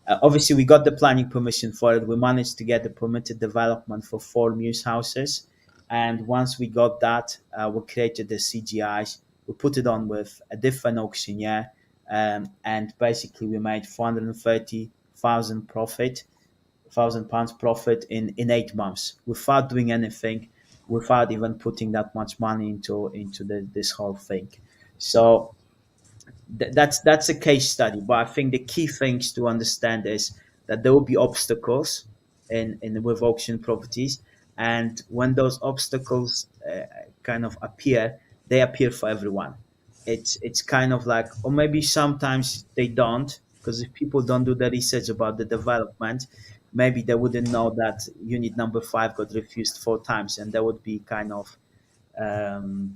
Obviously, we got the planning permission for it. We managed to get the permitted development for 4 Muse houses. And once we got that, we created the CGIs, We put it on with a different auctioneer, and basically we made 430,000 profit, £1,000 profit in 8 months without doing anything, without even putting that much money into this whole thing. So that's a case study. But I think the key things to understand is that there will be obstacles in with auction properties, and when those obstacles kind of appear, they appear for everyone. It's kind of like, or maybe sometimes they don't, because if people don't do the research about the development, maybe they wouldn't know that unit number 5 got refused 4 times, and they would be kind of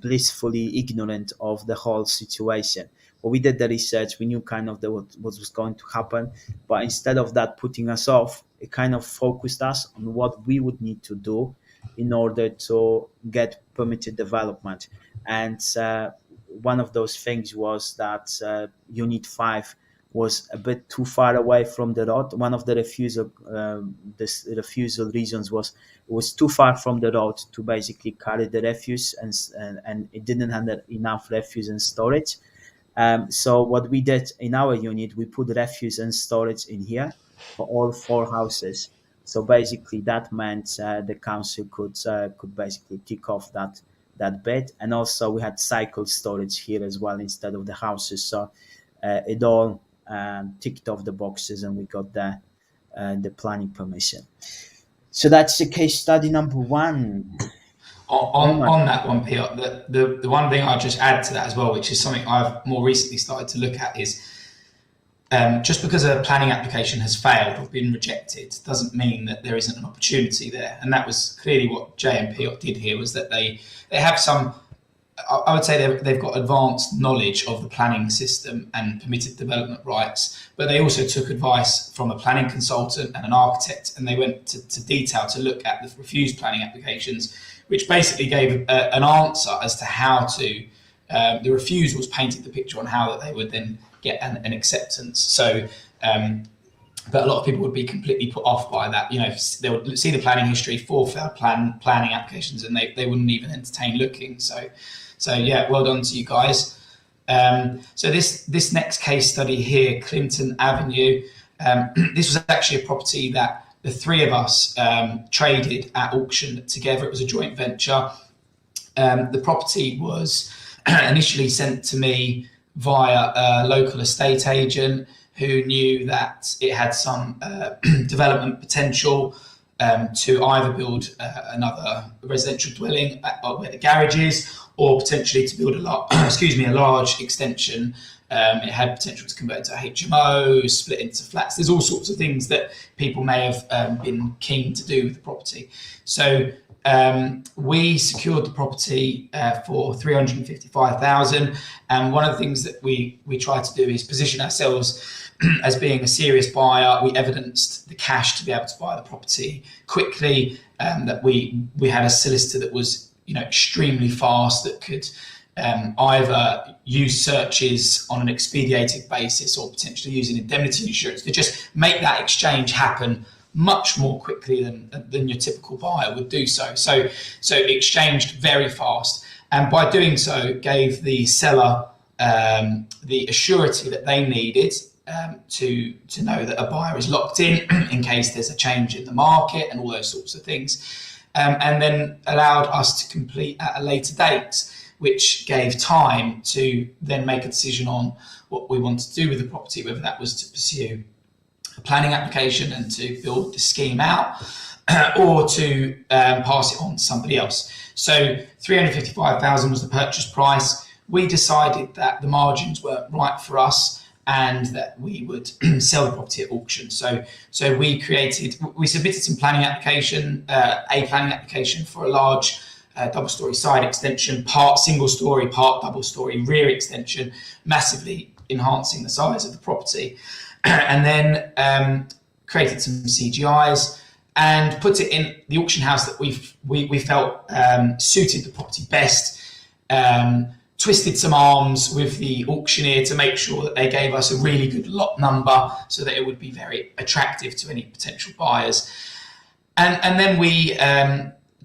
blissfully ignorant of the whole situation. But we did the research, we knew kind of what was going to happen, but instead of that putting us off, it kind of focused us on what we would need to do in order to get permitted development. And one of those things was that Unit 5 was a bit too far away from the road. One of the refusal reasons was it was too far from the road to basically carry the refuse, and it didn't have enough refuse and storage. So what we did in our unit, we put refuse and storage in here for all 4 houses. So basically that meant the council could basically kick off that bit, and also we had cycle storage here as well instead of the houses. So it all ticked off the boxes, and we got the planning permission. So that's the case study number 1. On that one, Piotr, the one thing I'll just add to that as well, which is something I've more recently started to look at, is just because a planning application has failed or been rejected doesn't mean that there isn't an opportunity there. And that was clearly what Jay and Piotr did here, was that they have some, I would say they've got advanced knowledge of the planning system and permitted development rights, but they also took advice from a planning consultant and an architect, and they went to detail to look at the refused planning applications, which basically gave an answer as to how to, the refusals painted the picture on how that they would then get an acceptance. So, but a lot of people would be completely put off by that. You know, they would see the planning history, 4 failed planning applications, and they wouldn't even entertain looking. So yeah, well done to you guys. So this next case study here, Clinton Avenue, this was actually a property that the 3 of us traded at auction together. It was a joint venture. The property was initially sent to me via a local estate agent who knew that it had some development potential to either build another residential dwelling where the garage is, or potentially to build a large extension. It had potential to convert to a HMO, split into flats. There's all sorts of things that people may have been keen to do with the property. So we secured the property for $355,000, and one of the things that we try to do is position ourselves as being a serious buyer. We evidenced the cash to be able to buy the property quickly, that we had a solicitor that was extremely fast, that could either use searches on an expedited basis or potentially using indemnity insurance to just make that exchange happen much more quickly than your typical buyer would do so. So exchanged very fast, and by doing so gave the seller the assurity that they needed to know that a buyer is locked in case there's a change in the market and all those sorts of things, and then allowed us to complete at a later date, which gave time to then make a decision on what we wanted to do with the property, whether that was to pursue a planning application and to build the scheme out, or to pass it on to somebody else. So $355,000 was the purchase price. We decided that the margins weren't right for us and that we would sell the property at auction. So we submitted some planning application, a planning application for a large double-story side extension, part single-story, part double-story rear extension, massively enhancing the size of the property, and then created some CGIs and put it in the auction house that we felt suited the property best. Twisted some arms with the auctioneer to make sure that they gave us a really good lot number so that it would be very attractive to any potential buyers. And then we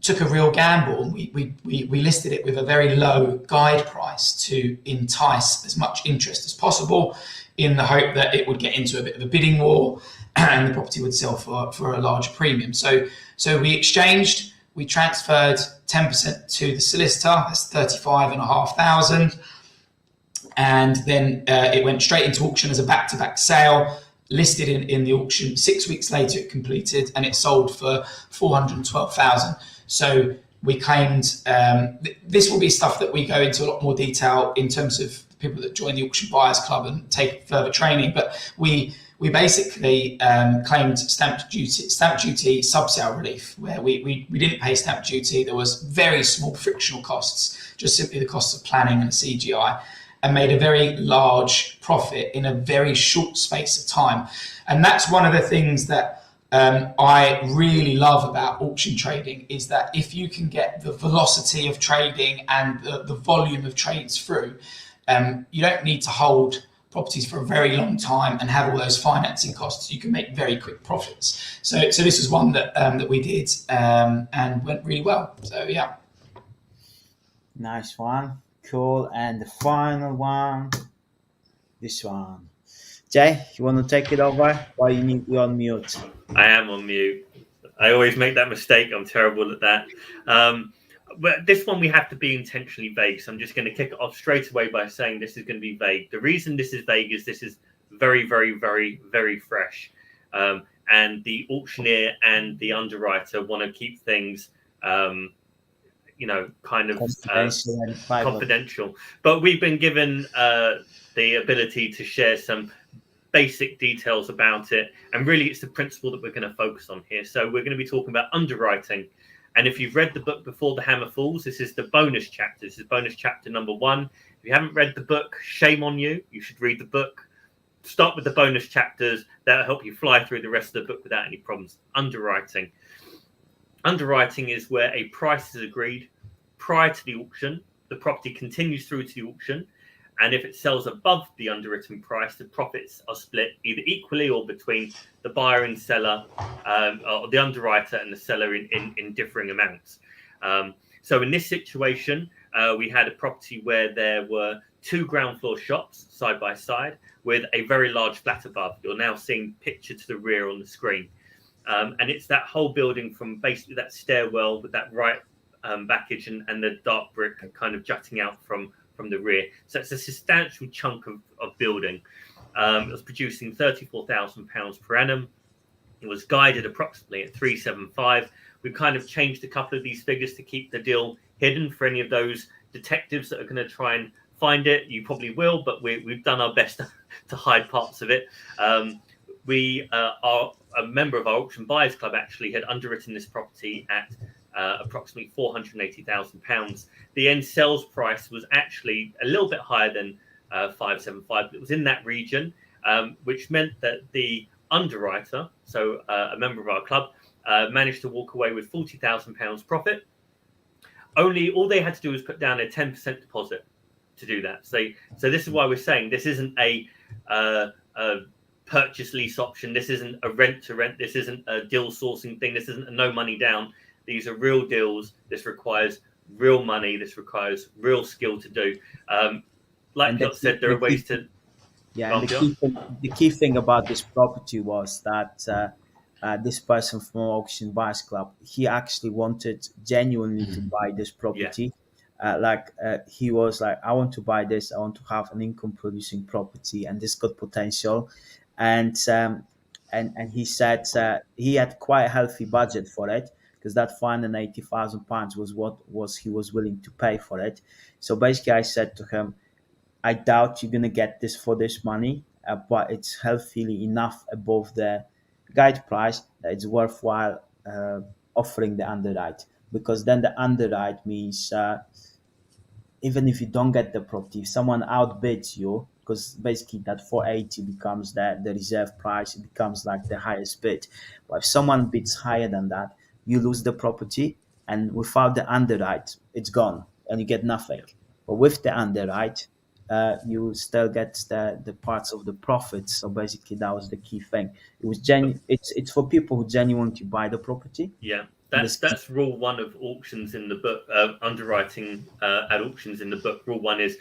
took a real gamble, and we listed it with a very low guide price to entice as much interest as possible, in the hope that it would get into a bit of a bidding war and the property would sell for a larger premium. So we exchanged, we transferred 10% to the solicitor, that's 35,500, and then it went straight into auction as a back-to-back sale, listed in the auction. 6 weeks later it completed, and it sold for 412,000. So we claimed, this will be stuff that we go into a lot more detail in terms of people that join the Auction Buyers Club and take further training, but we basically claimed stamp duty sub-sale relief, where we didn't pay stamp duty. There was very small frictional costs, just simply the costs of planning and CGI, and made a very large profit in a very short space of time. And that's one of the things that I really love about auction trading, is that if you can get the velocity of trading and the volume of trades through, you don't need to hold properties for a very long time and have all those financing costs. You can make very quick profits. So this is one that we did and went really well. So yeah. Nice one. Cool. And the final one, this one. Jay, you want to take it over? Or you're on mute? I am on mute. I always make that mistake. I'm terrible at that. But this one, we have to be intentionally vague. So I'm just going to kick it off straight away by saying this is going to be vague. The reason this is vague is this is very, very, very, very fresh. And the auctioneer and the underwriter want to keep things, kind of confidential. But we've been given the ability to share some basic details about it. And really, it's the principle that we're going to focus on here. So we're going to be talking about underwriting. And if you've read the book Before the Hammer Falls, this is the bonus chapter. This is bonus chapter number 1. If you haven't read the book, shame on you. You should read the book. Start with the bonus chapters. That'll help you fly through the rest of the book without any problems. Underwriting. Underwriting is where a price is agreed prior to the auction. The property continues through to the auction. And if it sells above the underwritten price, the profits are split either equally or between the buyer and seller, or the underwriter and the seller in differing amounts. So in this situation, we had a property where there were 2 ground floor shops side by side with a very large flat above. You're now seeing picture to the rear on the screen. And it's that whole building from basically that stairwell with that right backage and the dark brick kind of jutting out from the rear. So it's a substantial chunk of building. It was producing £34,000 per annum. It was guided approximately at 375. We've kind of changed a couple of these figures to keep the deal hidden for any of those detectives that are going to try and find it. You probably will, but we've done our best to hide parts of it. We are a member of our Auction Buyers Club actually had underwritten this property at approximately £480,000. The end sales price was actually a little bit higher than 575, but it was in that region, which meant that the underwriter, so a member of our club, managed to walk away with £40,000 profit. All they had to do was put down a 10% deposit to do that. So this is why we're saying this isn't a purchase lease option. This isn't a rent to rent. This isn't a deal sourcing thing. This isn't a no money down. These are real deals. This requires real money. This requires real skill to do. Like Piotr said, there are ways to... Yeah, and the key thing about this property was that this person from Auction Buyers Club, he actually wanted genuinely to buy this property. He was like, I want to buy this. I want to have an income producing property, and this got potential. And he said he had quite a healthy budget for it, because that £480,000 was what he was willing to pay for it. So basically, I said to him, I doubt you're gonna get this for this money, but it's healthily enough above the guide price that it's worthwhile offering the underwrite, because then the underwrite means even if you don't get the property, if someone outbids you, because basically that 480 becomes the reserve price, it becomes like the highest bid. But if someone bids higher than that, you lose the property, and without the underwrite, it's gone and you get nothing. But with the underwrite, you still get the parts of the profits. So basically, that was the key thing. It was it's for people who genuinely buy the property. Yeah. That's rule one of auctions in the book, underwriting at auctions in the book. Rule one is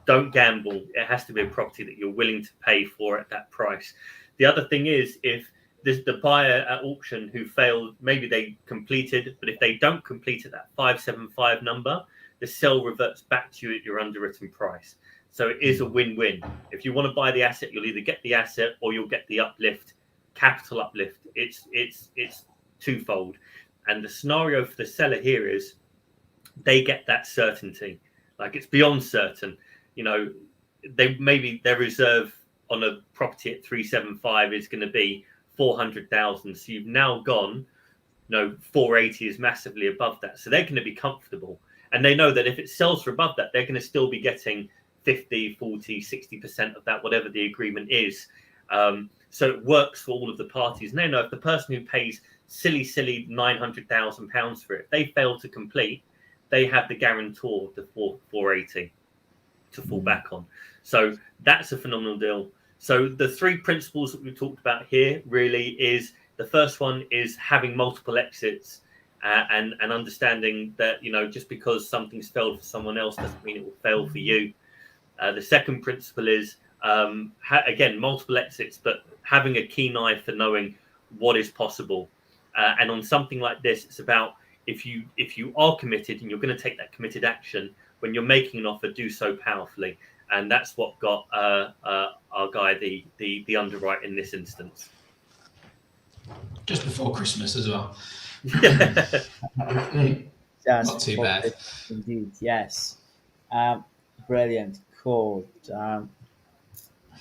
don't gamble. It has to be a property that you're willing to pay for at that price. The other thing is, if the buyer at auction who failed, maybe they completed, but if they don't complete at that 575 number, the sale reverts back to you at your underwritten price. So it is a win-win. If you want to buy the asset, you'll either get the asset or you'll get the uplift, capital uplift. It's twofold. And the scenario for the seller here is they get that certainty. Like, it's beyond certain. You know, their reserve on a property at 375 is going to be 400,000. So you've now gone, 480 is massively above that. So they're going to be comfortable. And they know that if it sells for above that, they're going to still be getting 50, 40, 60% of that, whatever the agreement is. So it works for all of the parties. And they know if the person who pays silly £900,000 for it, if they fail to complete, they have the guarantor of the 480 to fall back on. So that's a phenomenal deal. So the three principles that we talked about here really is, the first one is having multiple exits and understanding that, just because something's failed for someone else doesn't mean it will fail for you. The second principle is, again, multiple exits, but having a keen eye for knowing what is possible. And on something like this, it's about, if you are committed and you're going to take that committed action, when you're making an offer, do so powerfully. And that's what got our guy the underwrite in this instance. Just before Christmas as well. Not too bad. Indeed, yes. Brilliant, cool.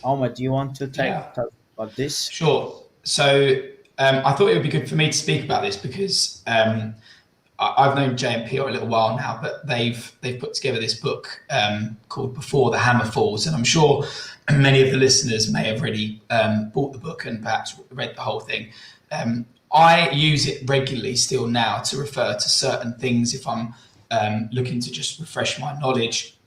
Omar, do you want to talk about this? Sure. So I thought it would be good for me to speak about this because I've known J&P a little while now, but they've put together this book called Before the Hammer Falls, and I'm sure many of the listeners may have already bought the book and perhaps read the whole thing. I use it regularly still now to refer to certain things if I'm looking to just refresh my knowledge.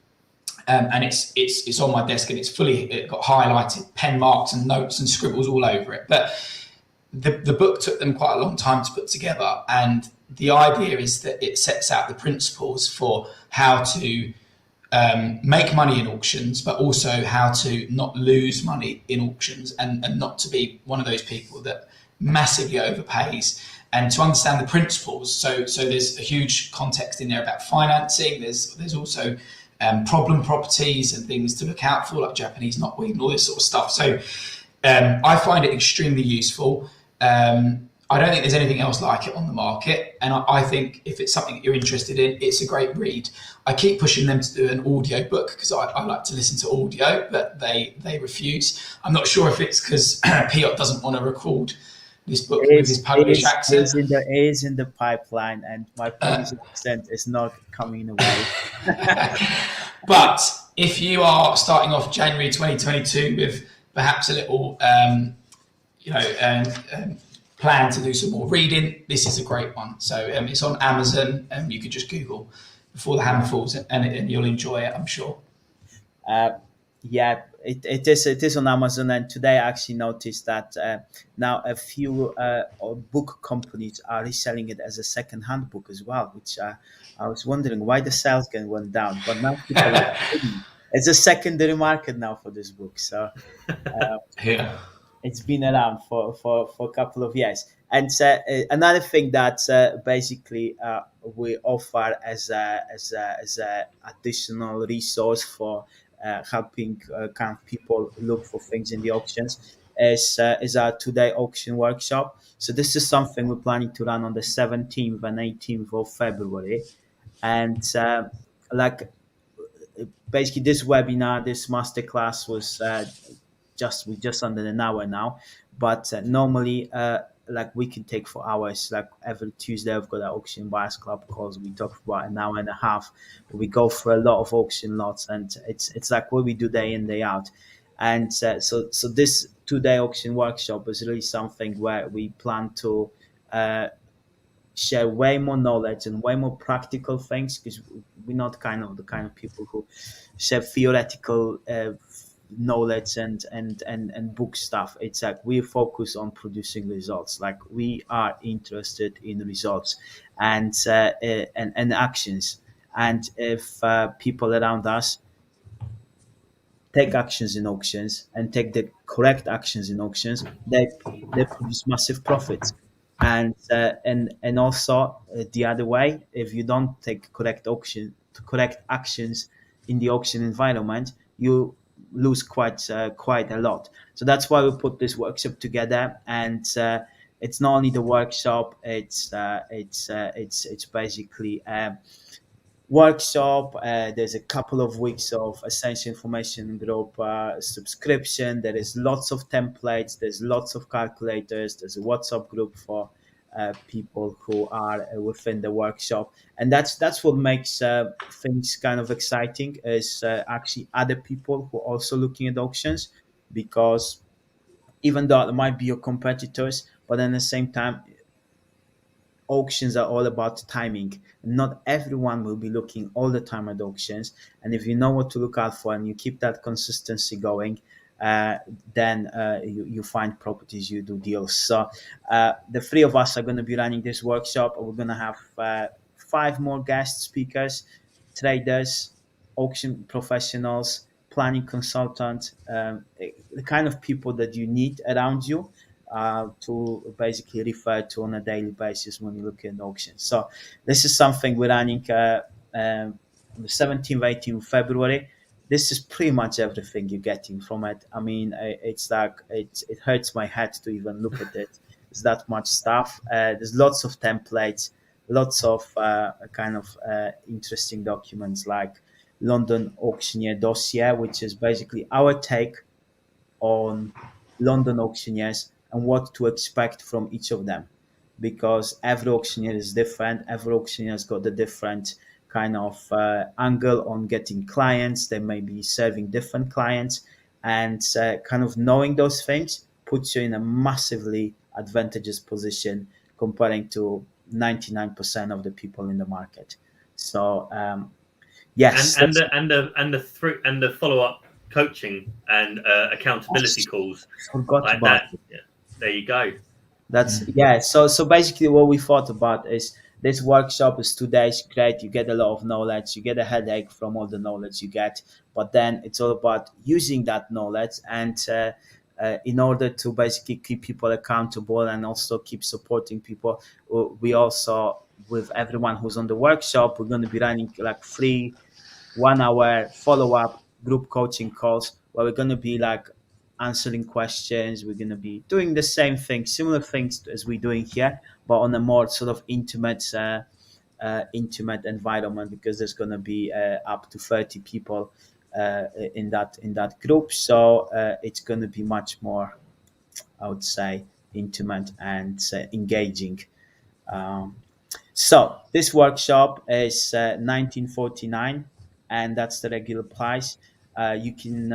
And it's on my desk and it got highlighted, pen marks and notes and scribbles all over it. But the book took them quite a long time to put together, and the idea is that it sets out the principles for how to make money in auctions, but also how to not lose money in auctions and not to be one of those people that massively overpays, and to understand the principles. So there's a huge context in there about financing. There's also problem properties and things to look out for, like Japanese knotweed and all this sort of stuff. So I find it extremely useful. I don't think there's anything else like it on the market. And I think if it's something that you're interested in, it's a great read. I keep pushing them to do an audio book because I like to listen to audio, but they refuse. I'm not sure if it's because Piotr doesn't want to record this book with his Polish accent. It is in the pipeline, and my Polish accent is not coming away. But if you are starting off January 2022 with perhaps a little, plan to do some more reading, this is a great one. So it's on Amazon, and you could just Google Before the Hammer Falls, and you'll enjoy it, I'm sure. It is on Amazon, and today I actually noticed that now a few book companies are reselling it as a second-hand book as well, which I was wondering why the sales went down. But now people are it's a secondary market now for this book. So it's been around for a couple of years. And another thing that basically we offer as a additional resource for helping kind of people look for things in the auctions is our two-day auction workshop. So this is something we're planning to run on the 17th and 18th of February. And basically this webinar, this masterclass was just under an hour now, but normally we can take for hours. Like every Tuesday I've got an auction buyers club calls. We talk for about an hour and a half. We go for a lot of auction lots, and it's like what we do day in, day out. And so this two-day auction workshop is really something where we plan to share way more knowledge and way more practical things, because we're not the kind of people who share theoretical knowledge and book stuff. It's like we focus on producing results. Like we are interested in results and actions. And if people around us take actions in auctions and take the correct actions in auctions, they produce massive profits. And also the other way, if you don't take correct actions in the auction environment, you lose quite a lot. So that's why we put this workshop together. And it's not only the workshop; it's basically workshop. There's a couple of weeks of essential information group subscription. There is lots of templates. There's lots of calculators. There's a WhatsApp group for people who are within the workshop, and that's what makes things kind of exciting. Is actually other people who are also looking at auctions, because even though it might be your competitors, but at the same time auctions are all about timing. Not everyone will be looking all the time at auctions, and if you know what to look out for and you keep that consistency going, uh, then you find properties, you do deals. So the three of us are going to be running this workshop. We're going to have 5 more guest speakers, traders, auction professionals, planning consultants, the kind of people that you need around you to basically refer to on a daily basis when you look at auctions. So this is something we're running on the 17th, 18th February. This is pretty much everything you're getting from it. I mean, it's like it hurts my head to even look at it. There's that much stuff. There's lots of templates, lots of kind of interesting documents like London Auctioneer Dossier, which is basically our take on London auctioneers and what to expect from each of them, because every auctioneer is different. Every auctioneer has got a different kind of angle on getting clients. They may be serving different clients, and kind of knowing those things puts you in a massively advantageous position comparing to 99% of the people in the market. So yes, And the follow up coaching and accountability calls forgot like about that. Yeah, there you go. That's yeah. So basically, what we thought about is this workshop is 2 days. Great, you get a lot of knowledge. You get a headache from all the knowledge you get, but then it's all about using that knowledge and in order to basically keep people accountable and also keep supporting people. We also, with everyone who's on the workshop, we're going to be running like 3 1 hour follow-up group coaching calls where we're going to be like answering questions. We're going to be doing the same thing, similar things as we're doing here, but on a more sort of intimate environment, because there's going to be up to 30 people in that group. So it's going to be much more, I would say, intimate and engaging. um, so this workshop is 1949, and that's the regular price. You can,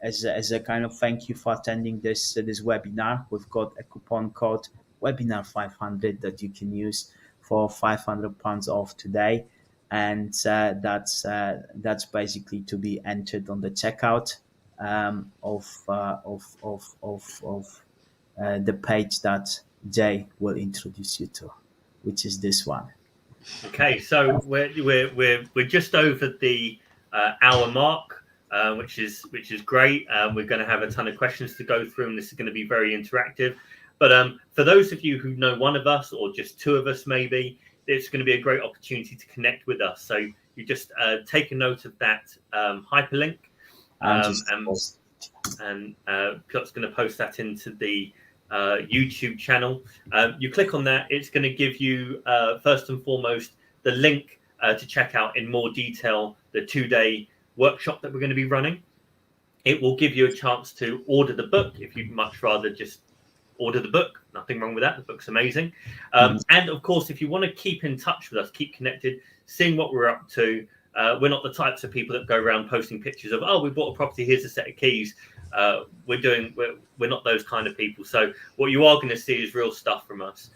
as a kind of thank you for attending this webinar, we've got a coupon code webinar 500 that you can use for £500 off today, and that's basically to be entered on the checkout of the page that Jay will introduce you to, which is this one. Okay, so we're just over the hour mark, which is great. We're going to have a ton of questions to go through, and this is going to be very interactive. But for those of you who know one of us or just two of us, maybe it's going to be a great opportunity to connect with us. So you just take a note of that hyperlink, and Piotr's going to post that into the YouTube channel. You click on that, it's going to give you first and foremost the link to check out in more detail the 2-day workshop that we're going to be running. It will give you a chance to order the book if you'd much rather just order the book. Nothing wrong with that. The book's amazing. And of course, if you want to keep in touch with us, keep connected, seeing what we're up to. We're not the types of people that go around posting pictures of, oh, we bought a property, here's a set of keys. We're not those kind of people. So what you are going to see is real stuff from us.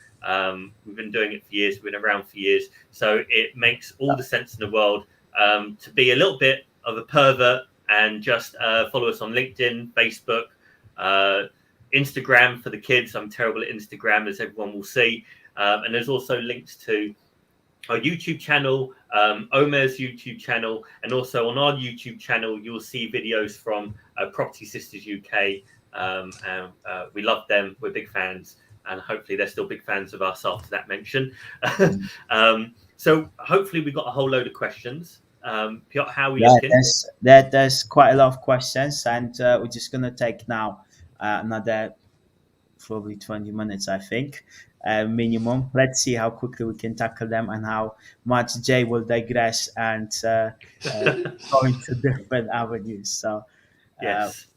We've been doing it for years. We've been around for years. So it makes all the sense in the world to be a little bit of a pervert and just follow us on LinkedIn, Facebook, Instagram for the kids. I'm terrible at Instagram, as everyone will see. And there's also links to our YouTube channel, Omer's YouTube channel, and also on our YouTube channel, you'll see videos from Property Sisters UK. And we love them. We're big fans, and hopefully they're still big fans of us after that mention. So hopefully we got a whole load of questions. Piotr, how are we looking? There's quite a lot of questions, and we're just gonna take now another probably 20 minutes, I think, minimum. Let's see how quickly we can tackle them and how much Jay will digress and go into different avenues. So, Yes.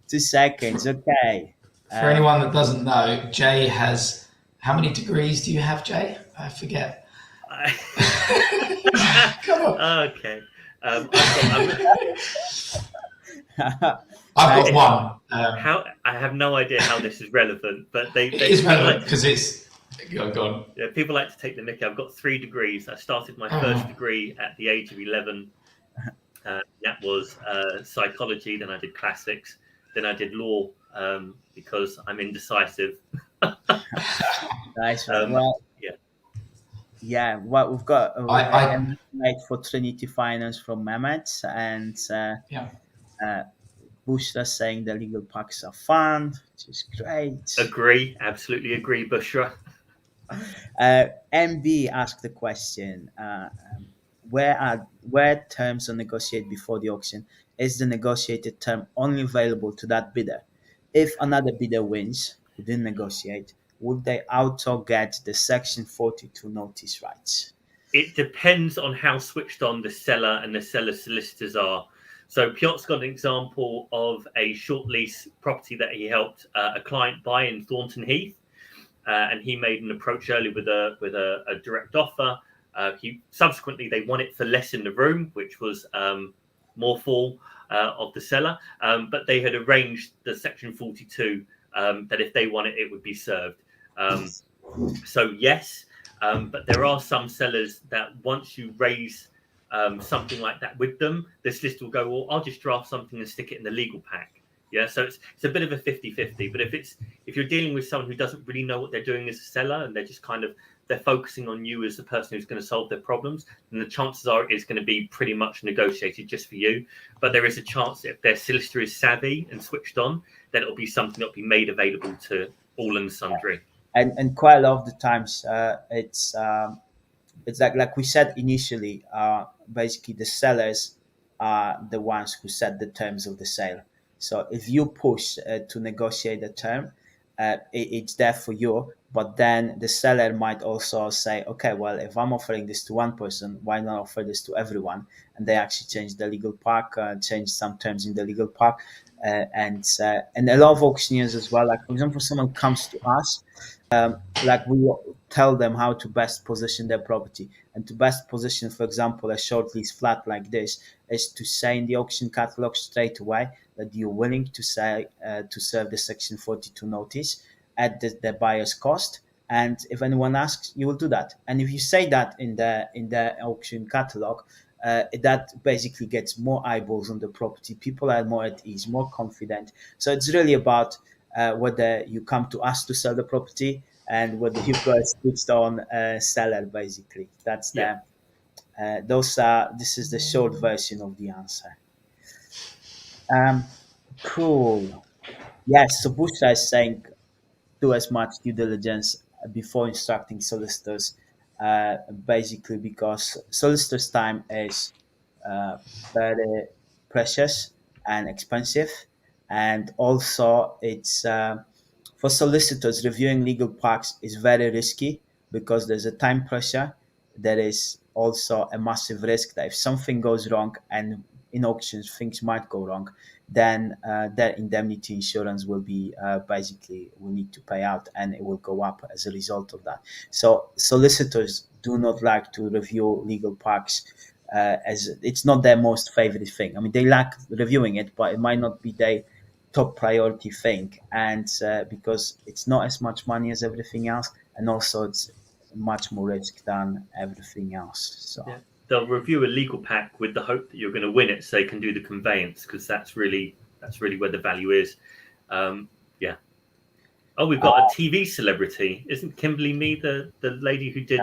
2 seconds, okay. For anyone that doesn't know, Jay has, how many degrees do you have, Jay? I forget. Come on. Okay. I've got one. How I have no idea how this is relevant, but it is relevant because it's go on. Yeah, people like to take the mickey. I've got 3 degrees. I started my first degree at the age of 11. That was psychology. Then I did classics. Then I did law because I'm indecisive. Nice. Well, we've got a mate for Trinity Finance from Mehmet, and Bushra saying the legal packs are fun, which is great. Agree, absolutely agree, Bushra. MB asked the question: where terms are negotiated before the auction? Is the negotiated term only available to that bidder? If another bidder wins who didn't negotiate, would they auto get the Section 42 notice rights? It depends on how switched on the seller and the seller's solicitors are. So Piotr's got an example of a short lease property that he helped a client buy in Thornton Heath, and he made an approach early with a direct offer. Subsequently they won it for less in the room, which was more full of the seller, but they had arranged the Section 42 that if they won it, it would be served. So yes, but there are some sellers that once you raise something like that with them, the solicitor will go, well, I'll just draft something and stick it in the legal pack. Yeah, so it's a bit of a 50-50. But if you're dealing with someone who doesn't really know what they're doing as a seller, and they're just they're focusing on you as the person who's going to solve their problems, then the chances are it's going to be pretty much negotiated just for you. But there is a chance that if their solicitor is savvy and switched on, that it'll be something that'll be made available to all and sundry. And quite a lot of the times, it's like we said initially. Basically, the sellers are the ones who set the terms of the sale. So if you push to negotiate a term, it's there for you. But then the seller might also say, okay, well, if I'm offering this to one person, why not offer this to everyone? And they actually change the legal pack, change some terms in the legal pack. And a lot of auctioneers as well. Like, for example, someone comes to us, like we tell them how to best position their property. And to best position, for example, a short lease flat like this is to say in the auction catalog straight away that you're willing to say to serve the Section 42 notice at the buyer's cost. And if anyone asks, you will do that. And if you say that in the auction catalog, that basically gets more eyeballs on the property. People are more at ease, more confident. So it's really about whether you come to us to sell the property and whether you've got a switched on seller. Basically, that's this is the short version of the answer. Cool. Yes. So Bushra is saying do as much due diligence before instructing solicitors. Basically, because solicitors' time is very precious and expensive, and also it's for solicitors reviewing legal packs is very risky because there's a time pressure. There is also a massive risk that if something goes wrong, and in auctions things might go wrong, then their indemnity insurance will be will need to pay out, and it will go up as a result of that. So solicitors do not like to review legal packs as it's not their most favorite thing. I mean, they like reviewing it, but it might not be their top priority thing, and because it's not as much money as everything else, and also it's much more risk than everything else. So they'll review a legal pack with the hope that you're going to win it, so they can do the conveyance, because that's really where the value is. Yeah. Oh, we've got a TV celebrity. Isn't Kimberly Me the lady who did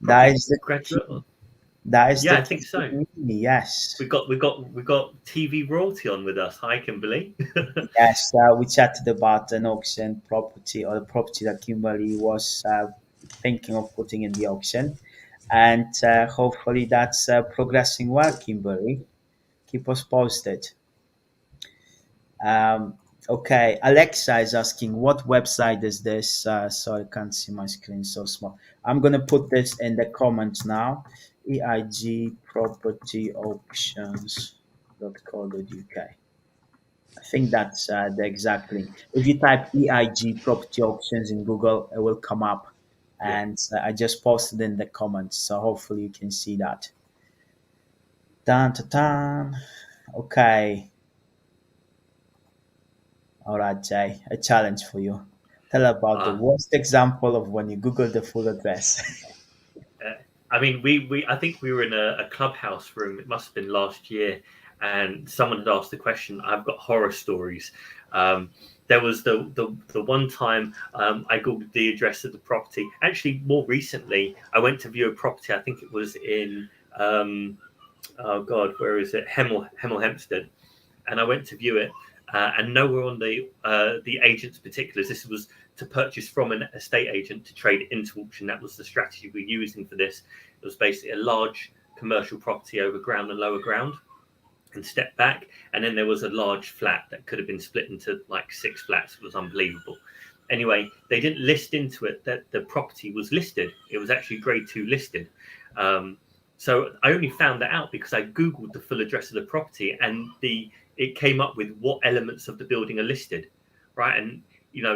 that is the graduate? that is Yeah, the I think so. Yes. We got TV royalty on with us. Hi, Kimberly. Yes, we chatted about an auction property, or the property that Kimberly was thinking of putting in the auction, and hopefully that's progressing well. Kimberly, keep us posted. Okay, Alexa is asking, what website is this? Sorry, I can't see my screen so small. I'm gonna put this in the comments now. eigpropertyauctions.co.uk. I think that's the exact link. If you type EIG property auctions in Google, it will come up. Yeah. And I just posted in the comments, so hopefully you can see that. Dun, dun, dun. Okay. All right, Jay, a challenge for you. Tell about the worst example of when you Google the full address. I mean, I think we were in a clubhouse room. It must have been last year, and someone had asked the question. I've got horror stories. There was the one time I googled the address of the property. Actually, more recently, I went to view a property. I think it was in oh God, where is it? Hemel Hempstead, and I went to view it, and nowhere on the agent's particulars. This was to purchase from an estate agent to trade it into auction. That was the strategy we're using for this. It was basically a large commercial property over ground and lower ground, and step back, and then there was a large flat that could have been split into like 6 flats. It was unbelievable. Anyway, they didn't list into it that the property was listed. It was actually grade 2 listed. So I only found that out because I googled the full address of the property, and it came up with what elements of the building are listed, right? And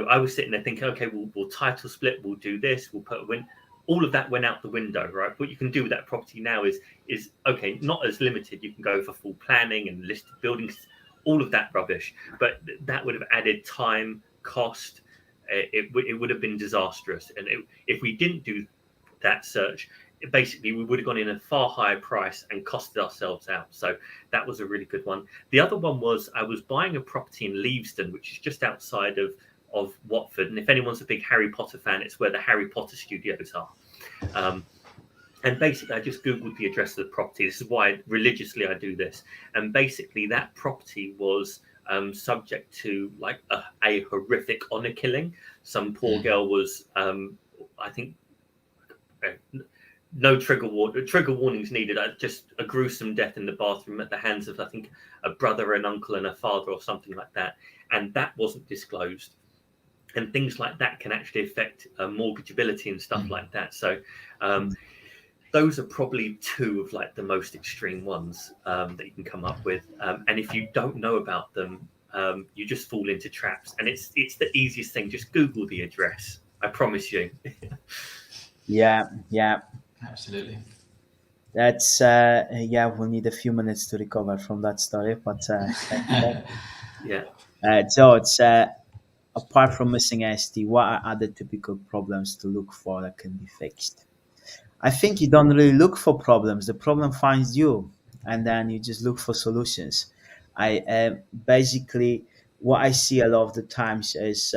I was sitting there thinking, okay, we'll title split, we'll do this, we'll put a win. All of that went out the window, right? What you can do with that property now is okay, not as limited. You can go for full planning and listed buildings, all of that rubbish. But that would have added time, cost. It would have been disastrous. And if we didn't do that search, basically we would have gone in a far higher price and costed ourselves out. So that was a really good one. The other one was I was buying a property in Leavesden, which is just outside of Watford, and if anyone's a big Harry Potter fan, it's where the Harry Potter studios are. And basically I just googled the address of the property. This is why religiously I do this. And basically that property was subject to like a horrific honor killing. Some poor girl was I think no trigger warnings needed. Just a gruesome death in the bathroom at the hands of, I think, a brother, an uncle, and a father, or something like that. And that wasn't disclosed. And things like that can actually affect mortgageability and stuff like that. So those are probably 2 of like the most extreme ones that you can come up with. And if you don't know about them, you just fall into traps. And it's the easiest thing. Just Google the address. I promise you. Yeah. Absolutely. That's we'll need a few minutes to recover from that story, but yeah. George, apart from missing AST, what are other typical problems to look for that can be fixed? I think you don't really look for problems. The problem finds you, and then you just look for solutions. I basically what I see a lot of the times is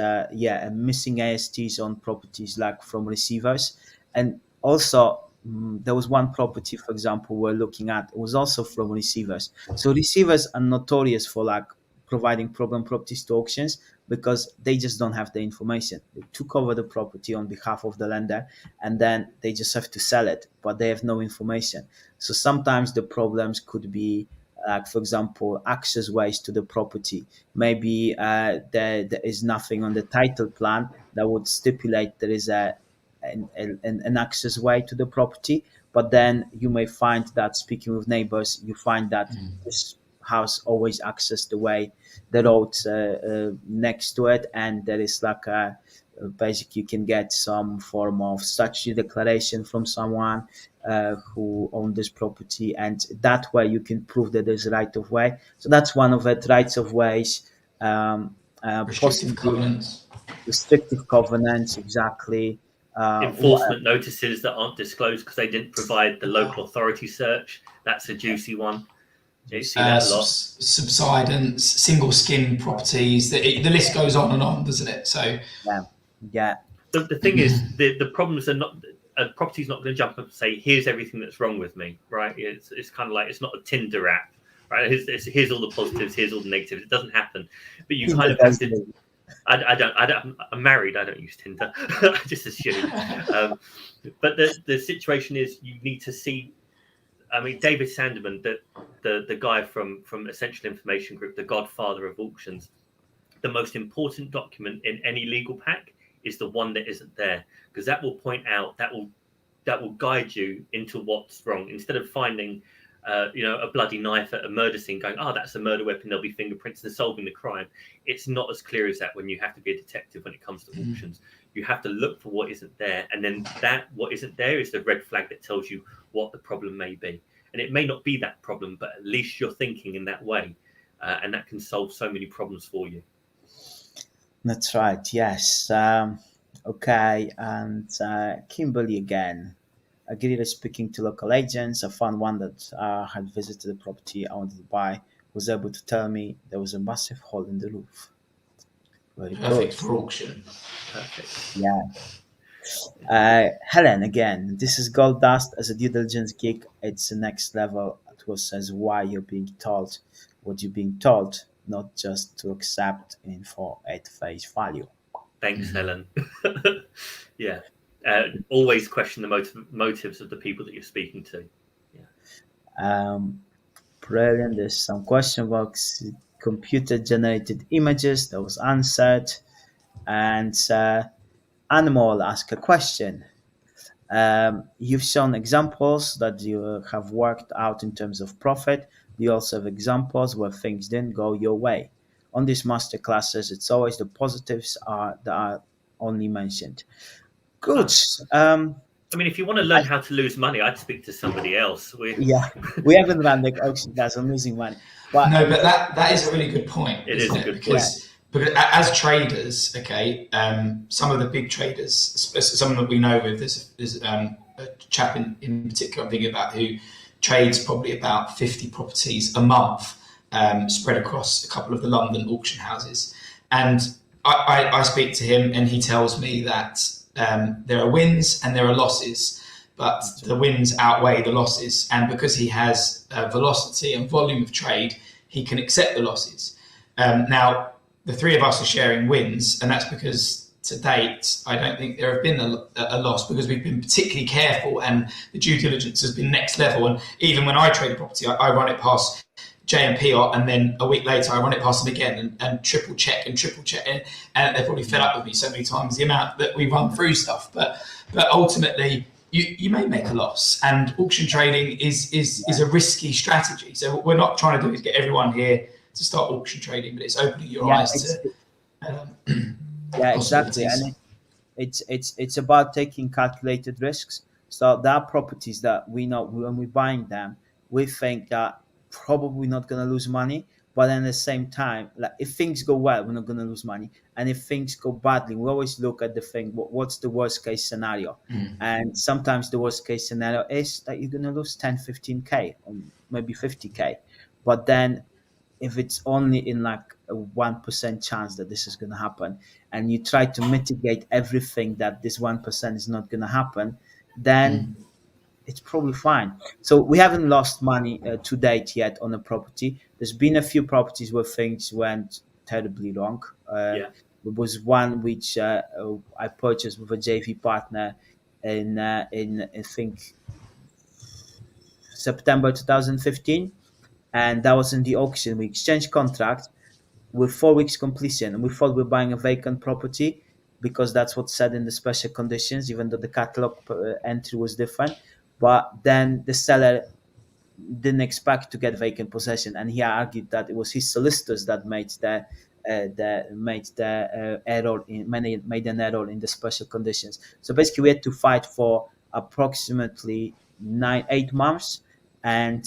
missing ASTs on properties like from receivers, and also there was one property, for example, we're looking at, it was also from receivers. So receivers are notorious for like providing problem properties to auctions because they just don't have the information. They took over the property on behalf of the lender, and then they just have to sell it, but they have no information. So sometimes the problems could be like, for example, access ways to the property. Maybe there is nothing on the title plan that would stipulate there is an access way to the property, but then you may find that speaking with neighbors, you find that this house always access the road next to it, and there is like basically you can get some form of statutory declaration from someone who owned this property, and that way you can prove that there's a right of way. So that's one of it, rights of ways. Restrictive covenants. Restrictive covenants, exactly. Enforcement notices that aren't disclosed because they didn't provide the local authority search. That's a juicy one. You see that a lot. Subsidence, single skin properties. The list goes on, doesn't it? So yeah. The thing is, the problems are not. A property's not going to jump up and say, "Here's everything that's wrong with me." Right? It's kind of like, it's not a Tinder app. Right? Here's all the positives. Here's all the negatives. It doesn't happen. But you kind of have to. I don't. I'm married. I don't use Tinder. I just assume. But the situation is, you need to see. I mean, David Sandeman, the guy from Essential Information Group, the godfather of auctions. The most important document in any legal pack is the one that isn't there, because that will point out, that will guide you into what's wrong. Instead of finding a bloody knife at a murder scene, going, "Oh, that's a murder weapon, there'll be fingerprints," and solving the crime. It's not as clear as that when you have to be a detective when it comes to auctions. You have to look for what isn't there, and then that what isn't there is the red flag that tells you what the problem may be. And it may not be that problem, but at least you're thinking in that way, and that can solve so many problems for you. That's right, yes. Okay, and Kimberly again. Agreed speaking to local agents. I found one that had visited the property I wanted to buy, was able to tell me there was a massive hole in the roof. Very perfect good. for auction. Perfect. Yeah. Helen again. This is gold dust as a due diligence gig. It's the next level. It was says why you're being told what you're being told, not just to accept info at face value. Thanks, Helen. Yeah. Always question the motives of the people that you're speaking to. Brilliant. There's some question box. Computer generated images that was answered, and Animal asked a question. You've shown examples that you have worked out in terms of profit. You also have examples where things didn't go your way. On these master classes, it's always the positives that are only mentioned. Good. I mean, if you want to learn how to lose money, I'd speak to somebody else. We haven't run the auction class on losing money. But that is a really good point. It is a good point. Because as traders, okay, some of the big traders, some that we know with, there's a chap in particular I'm thinking about who trades probably about 50 properties a month, spread across a couple of the London auction houses. And I speak to him and he tells me that there are wins and there are losses, but the wins outweigh the losses. And because he has velocity and volume of trade, he can accept the losses. Now, the three of us are sharing wins, and that's because to date, I don't think there have been a loss, because we've been particularly careful and the due diligence has been next level. And even when I trade a property, I run it past J&P, and then a week later I run it past them again and triple check, and they're probably fed up with me so many times, the amount that we run through stuff. But ultimately, you may make a loss, and auction trading is a risky strategy. So what we're not trying to do is get everyone here to start auction trading, but it's opening your eyes to exactly. And it's about taking calculated risks. So there are properties that we know when we're buying them, we think that probably not going to lose money, but at the same time, like, if things go well, we're not going to lose money, and if things go badly, we always look at the thing, what's the worst case scenario. And sometimes the worst case scenario is that you're going to lose 10-15k or maybe 50k, but then if it's only in like a 1% chance that this is going to happen, and you try to mitigate everything that this 1% is not going to happen, then it's probably fine. So we haven't lost money to date yet on a property. There's been a few properties where things went terribly wrong. There was one which I purchased with a JV partner in I think September 2015. And that was in the auction. We exchanged contract with 4 weeks completion, and we thought we were buying a vacant property because that's what's said in the special conditions, even though the catalog entry was different. But then the seller didn't expect to get vacant possession, and he argued that it was his solicitors that made made an error in the special conditions. So basically, we had to fight for approximately 8 months, and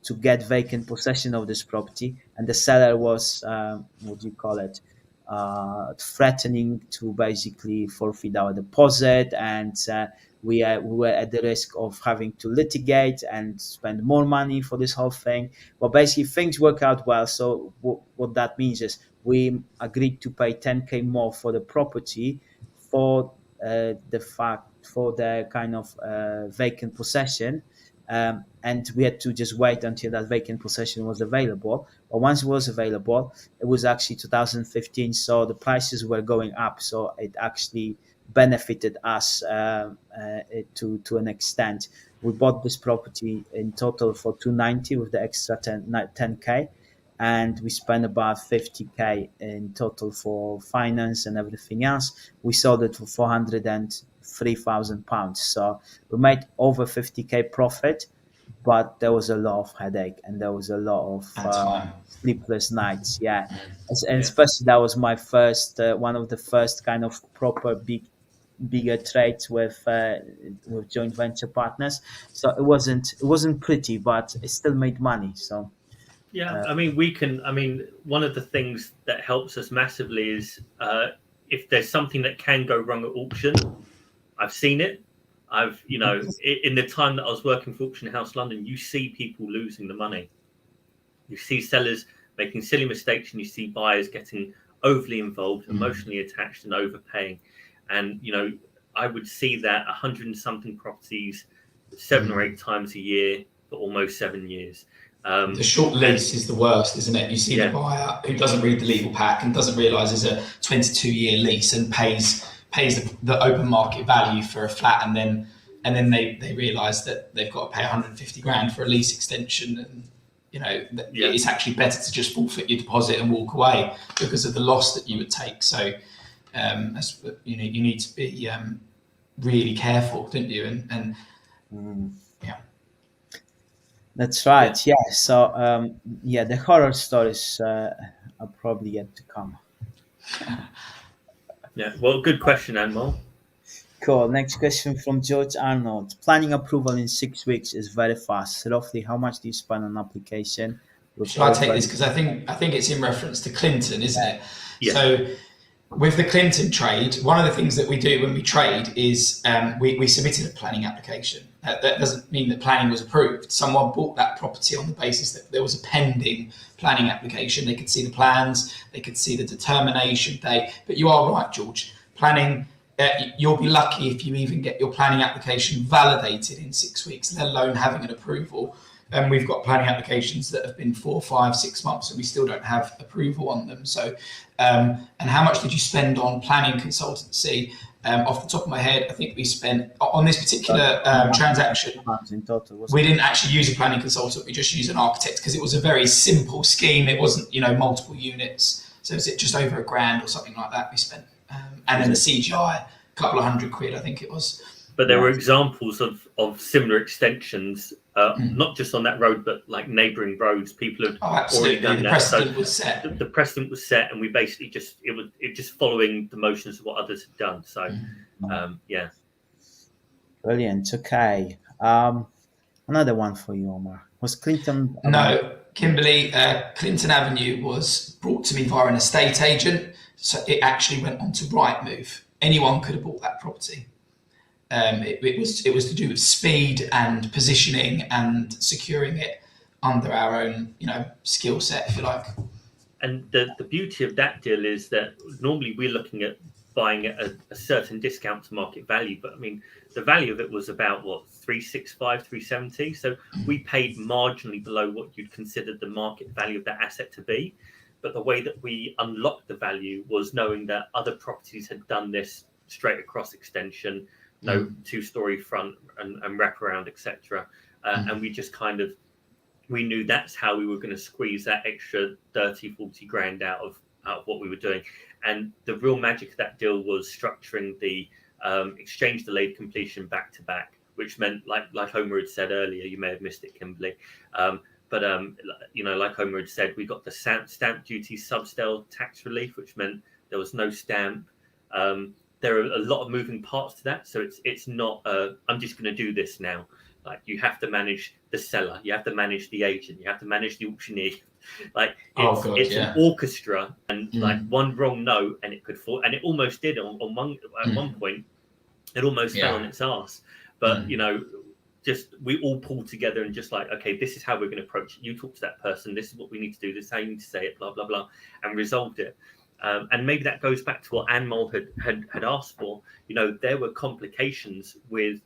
to get vacant possession of this property. And the seller was threatening to basically forfeit our deposit, and we were at the risk of having to litigate and spend more money for this whole thing. But basically, things work out well. So what that means is we agreed to pay 10K more for the property for the kind of vacant possession. And we had to just wait until that vacant possession was available. But once it was available, it was actually 2015, so the prices were going up. So it actually benefited us to an extent. We bought this property in total for 290 with the extra 10K, and we spent about 50K in total for finance and everything else. We sold it for £403,000. So we made over 50K profit, but there was a lot of headache and there was a lot of sleepless nights. Yeah. And especially that was my first, one of the first kind of proper bigger trades with joint venture partners. So it wasn't pretty, but it still made money. So yeah, I mean, one of the things that helps us massively is if there's something that can go wrong at auction. I've seen it. In the time that I was working for Auction House London, you see people losing the money. You see sellers making silly mistakes, and you see buyers getting overly involved, emotionally attached, and overpaying. And I would see that 100 and something properties 7 or 8 times a year for almost 7 years. The short lease is the worst, isn't it? You see the buyer who doesn't read the legal pack and doesn't realise it's a 22-year lease and pays the open market value for a flat, and then they realise that they've got to pay 150 grand for a lease extension, and it's actually better to just forfeit your deposit and walk away because of the loss that you would take. So you need to be really careful, don't you? And yeah. That's right. Yeah. So the horror stories are probably yet to come. Yeah. Well, good question, Anmol. Cool. Next question from George Arnold. Planning approval in 6 weeks is very fast. Roughly, how much do you spend on application? Should I take this, because I think it's in reference to Clinton, isn't it? Yeah. So with the Clinton trade, one of the things that we do when we trade is we submitted a planning application. That doesn't mean that planning was approved. Someone bought that property on the basis that there was a pending planning application. They could see the plans, they could see the determination date. But you are right, George. Planning, you'll be lucky if you even get your planning application validated in 6 weeks, let alone having an approval. And we've got planning applications that have been 4, 5, 6 months and we still don't have approval on them. So, and how much did you spend on planning consultancy? Off the top of my head, I think we spent on this particular transaction. In total, we didn't actually use a planning consultant. We just used an architect because it was a very simple scheme. It wasn't, multiple units. So was it just over £1,000 or something like that we spent? And then the CGI, a couple of £100, I think it was. But there were examples of similar extensions, not just on that road, but like neighbouring roads. People have already done that. Precedent was set. The precedent was set, and we basically just following the motions of what others had done. So, yeah. Brilliant. Okay. Another one for you, Omar. Was Clinton? No, Kimberly. Clinton Avenue was brought to me via an estate agent, so it actually went on to Rightmove. Anyone could have bought that property. It was to do with speed and positioning and securing it under our own, skill set, if you like. And the beauty of that deal is that normally we're looking at buying at a certain discount to market value, but I mean the value of it was about 365, 370. So we paid marginally below what you'd consider the market value of that asset to be. But the way that we unlocked the value was knowing that other properties had done this straight across extension. No 2-story front and wraparound, etc. And we just we knew that's how we were going to squeeze that extra 30, 40 grand out of what we were doing. And the real magic of that deal was structuring the exchange delayed completion back to back, which meant, like Omar had said earlier, you may have missed it, Kimberly. But like Omar had said, we got the stamp duty substell tax relief, which meant there was no stamp. There are a lot of moving parts to that, so it's not. I'm just going to do this now. Like, you have to manage the seller, you have to manage the agent, you have to manage the auctioneer, Like Oh, God, it's yeah. an orchestra, and like Mm. one wrong note and it could fall, and it almost did on one at one point. It almost fell Yeah. on its ass, but Mm. just we all pulled together and just like, okay, this is how we're going to approach it. You talk to that person. This is what we need to do. This is how you need to say it. Blah blah blah, and resolved it. And maybe that goes back to what Anmol had asked for. There were complications with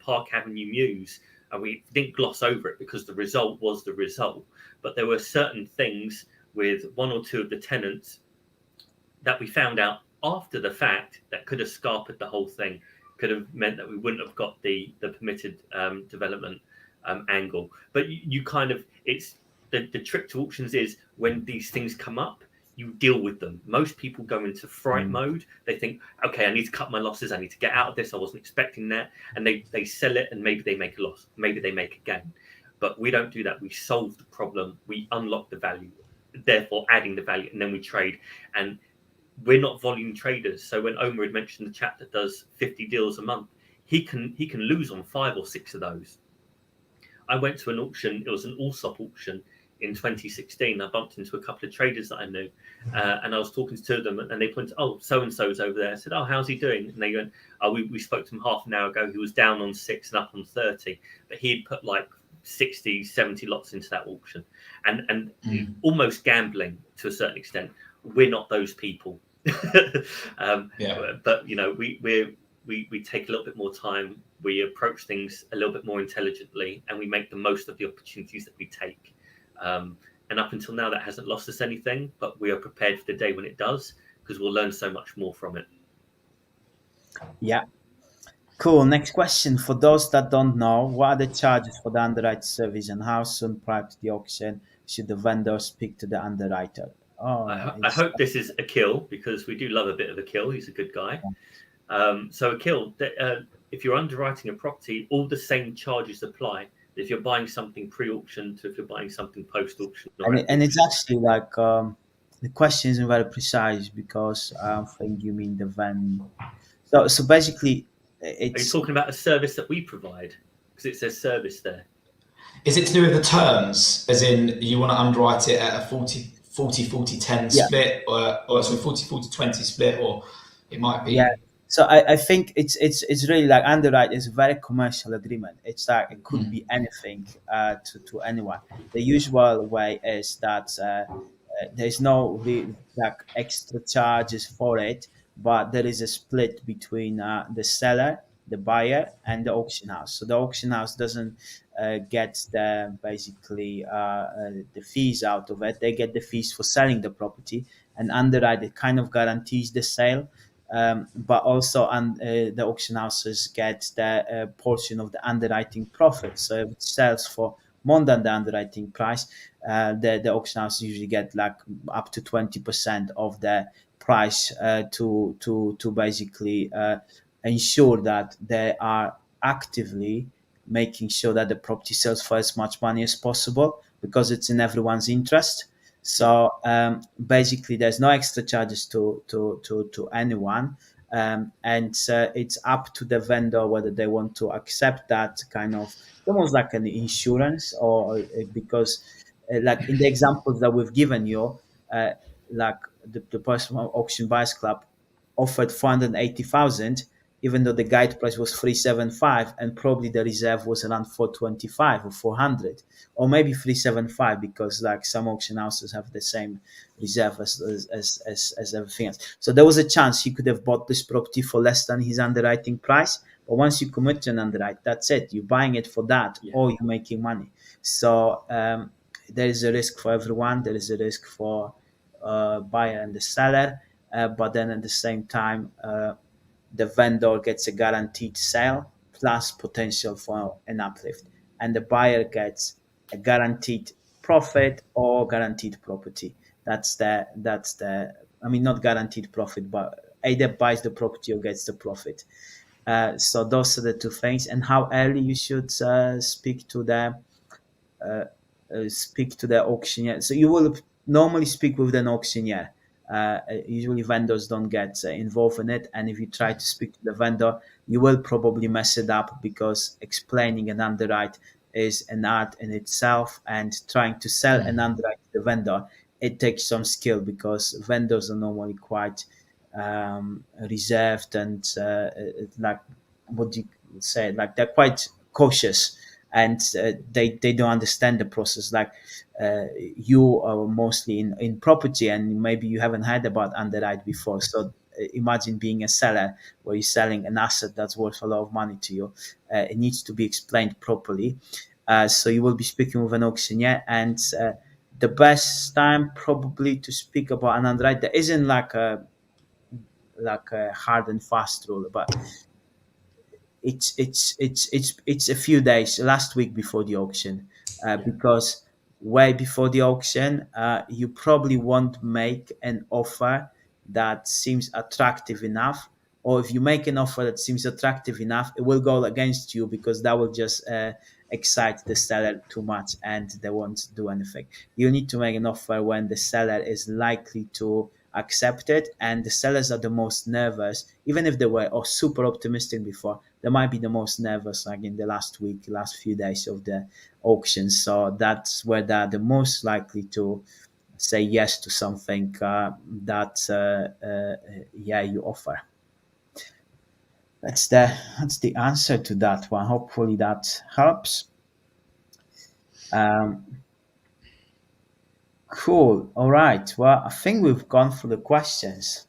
Park Avenue Mews, and we didn't gloss over it because the result was the result. But there were certain things with one or two of the tenants that we found out after the fact that could have scarpered the whole thing, could have meant that we wouldn't have got the permitted development angle. But you kind of, it's the trick to auctions is when these things come up, you deal with them. Most people go into fright mode. They think, okay, I need to cut my losses. I need to get out of this. I wasn't expecting that. And they sell it, and maybe they make a loss. Maybe they make a gain. But we don't do that. We solve the problem. We unlock the value, therefore adding the value, and then we trade. And we're not volume traders. So when Omar had mentioned the chap that does 50 deals a month, he can lose on 5 or 6 of those. I went to an auction. It was an Allsop auction in 2016. I bumped into a couple of traders that I knew, and I was talking to them, and they pointed, oh, so-and-so's over there. I said, oh, how's he doing? And they went, oh, we spoke to him half an hour ago. He was down on 6 and up on 30, but he'd put like 60, 70 lots into that auction, and almost gambling to a certain extent. We're not those people. But we take a little bit more time. We approach things a little bit more intelligently, and we make the most of the opportunities that we take. And up until now, that hasn't lost us anything, but we are prepared for the day when it does, because we'll learn so much more from it. Yeah. Cool. Next question. For those that don't know, what are the charges for the underwrite service, and how soon prior to the auction should the vendor speak to the underwriter? I hope this is Akil, because we do love a bit of Akil. He's a good guy. So Akil, if you're underwriting a property, all the same charges apply if you're buying something pre-auction to if you're buying something post-auction. And it's actually like the question isn't very precise, because I don't think you mean the vendor. So basically, it's. Are you talking about a service that we provide? Because it says service there. Is it to do with the terms, as in you want to underwrite it at a 40-40-10 split, or so 40-40-20 split, or it might be? Yeah. So I think it's really like underwrite is a very commercial agreement. It's like it could be anything to anyone. The usual way is that there's no like extra charges for it, but there is a split between the seller, the buyer, and the auction house. So the auction house doesn't get basically the fees out of it. They get the fees for selling the property, and underwrite it kind of guarantees the sale. But also the auction houses get the portion of the underwriting profit. So if it sells for more than the underwriting price, the auction houses usually get like up to 20% of the price to basically ensure that they are actively making sure that the property sells for as much money as possible, because it's in everyone's interest. So basically, there's no extra charges to anyone, and it's up to the vendor whether they want to accept that kind of almost like an insurance, or because like in the examples that we've given you, like the person from Auction Buyers Club offered 480,000, even though the guide price was 375, and probably the reserve was around 425 or 400, or maybe 375, because like some auction houses have the same reserve as everything else. So there was a chance he could have bought this property for less than his underwriting price. But once you commit to an underwrite, that's it. You're buying it for that, or you're making money. So there is a risk for everyone. There is a risk for buyer and the seller, but then at the same time, the vendor gets a guaranteed sale plus potential for an uplift, and the buyer gets a guaranteed profit or guaranteed property. That's the I mean, not guaranteed profit, but either buys the property or gets the profit. So those are the two things. And how early you should speak to the auctioneer. So you will normally speak with an auctioneer. Usually vendors don't get involved in it, and if you try to speak to the vendor, you will probably mess it up, because explaining an underwrite is an art in itself, and trying to sell an underwrite to the vendor, it takes some skill because vendors are normally quite reserved and like what do you say, like they're quite cautious, and they don't understand the process. Like you are mostly in property, and maybe you haven't heard about underwrite before. So imagine being a seller where you're selling an asset that's worth a lot of money to you. It needs to be explained properly. So you will be speaking with an auctioneer, and the best time probably to speak about an underwrite. There isn't like a hard and fast rule, but it's a few days last week before the auction, because way before the auction you probably won't make an offer that seems attractive enough, or if you make an offer that seems attractive enough, it will go against you because that will just excite the seller too much and they won't do anything. You need to make an offer when the seller is likely to accept it, and the sellers are the most nervous. Even if they were super optimistic before, they might be the most nervous like in the last week, last few days of the auction. So that's where they're the most likely to say yes to something that you offer. That's the answer to that one. Hopefully that helps. Cool. All right. Well, I think we've gone through the questions.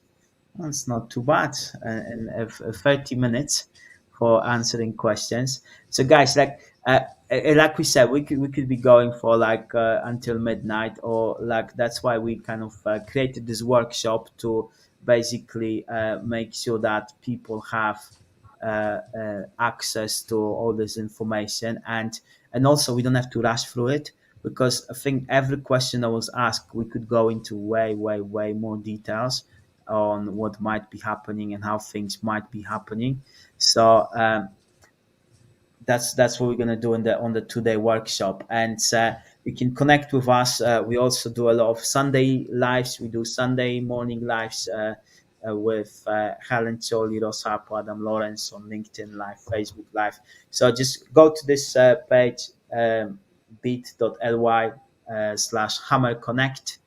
That's not too bad. And 30 minutes for answering questions. So, guys, like we said, we could be going for like until midnight, or like that's why we kind of created this workshop to basically make sure that people have access to all this information, and also we don't have to rush through it, because I think every question that was asked, we could go into way more details on what might be happening and how things might be happening. So that's what we're gonna do on the 2-day workshop, and you can connect with us. We also do a lot of Sunday lives. We do Sunday morning lives with Helen Choli, Ross Harpo, Adam Lawrence on LinkedIn Live, Facebook Live. So just go to this page, bit.ly /Hammer Connect,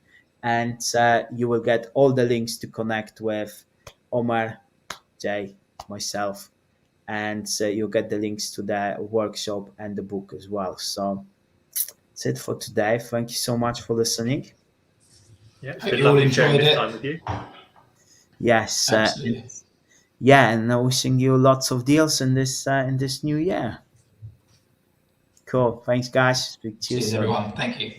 and you will get all the links to connect with Omar, Jay, myself, and you'll get the links to the workshop and the book as well. So that's it for today. Thank you so much for listening. Yeah, it's Hope been you all lovely sharing enjoyed this it. time with you. Yes, Absolutely. and wishing you lots of deals in this new year. Cool. Thanks, guys. Speak to you Cheers, soon. everyone. Thank you.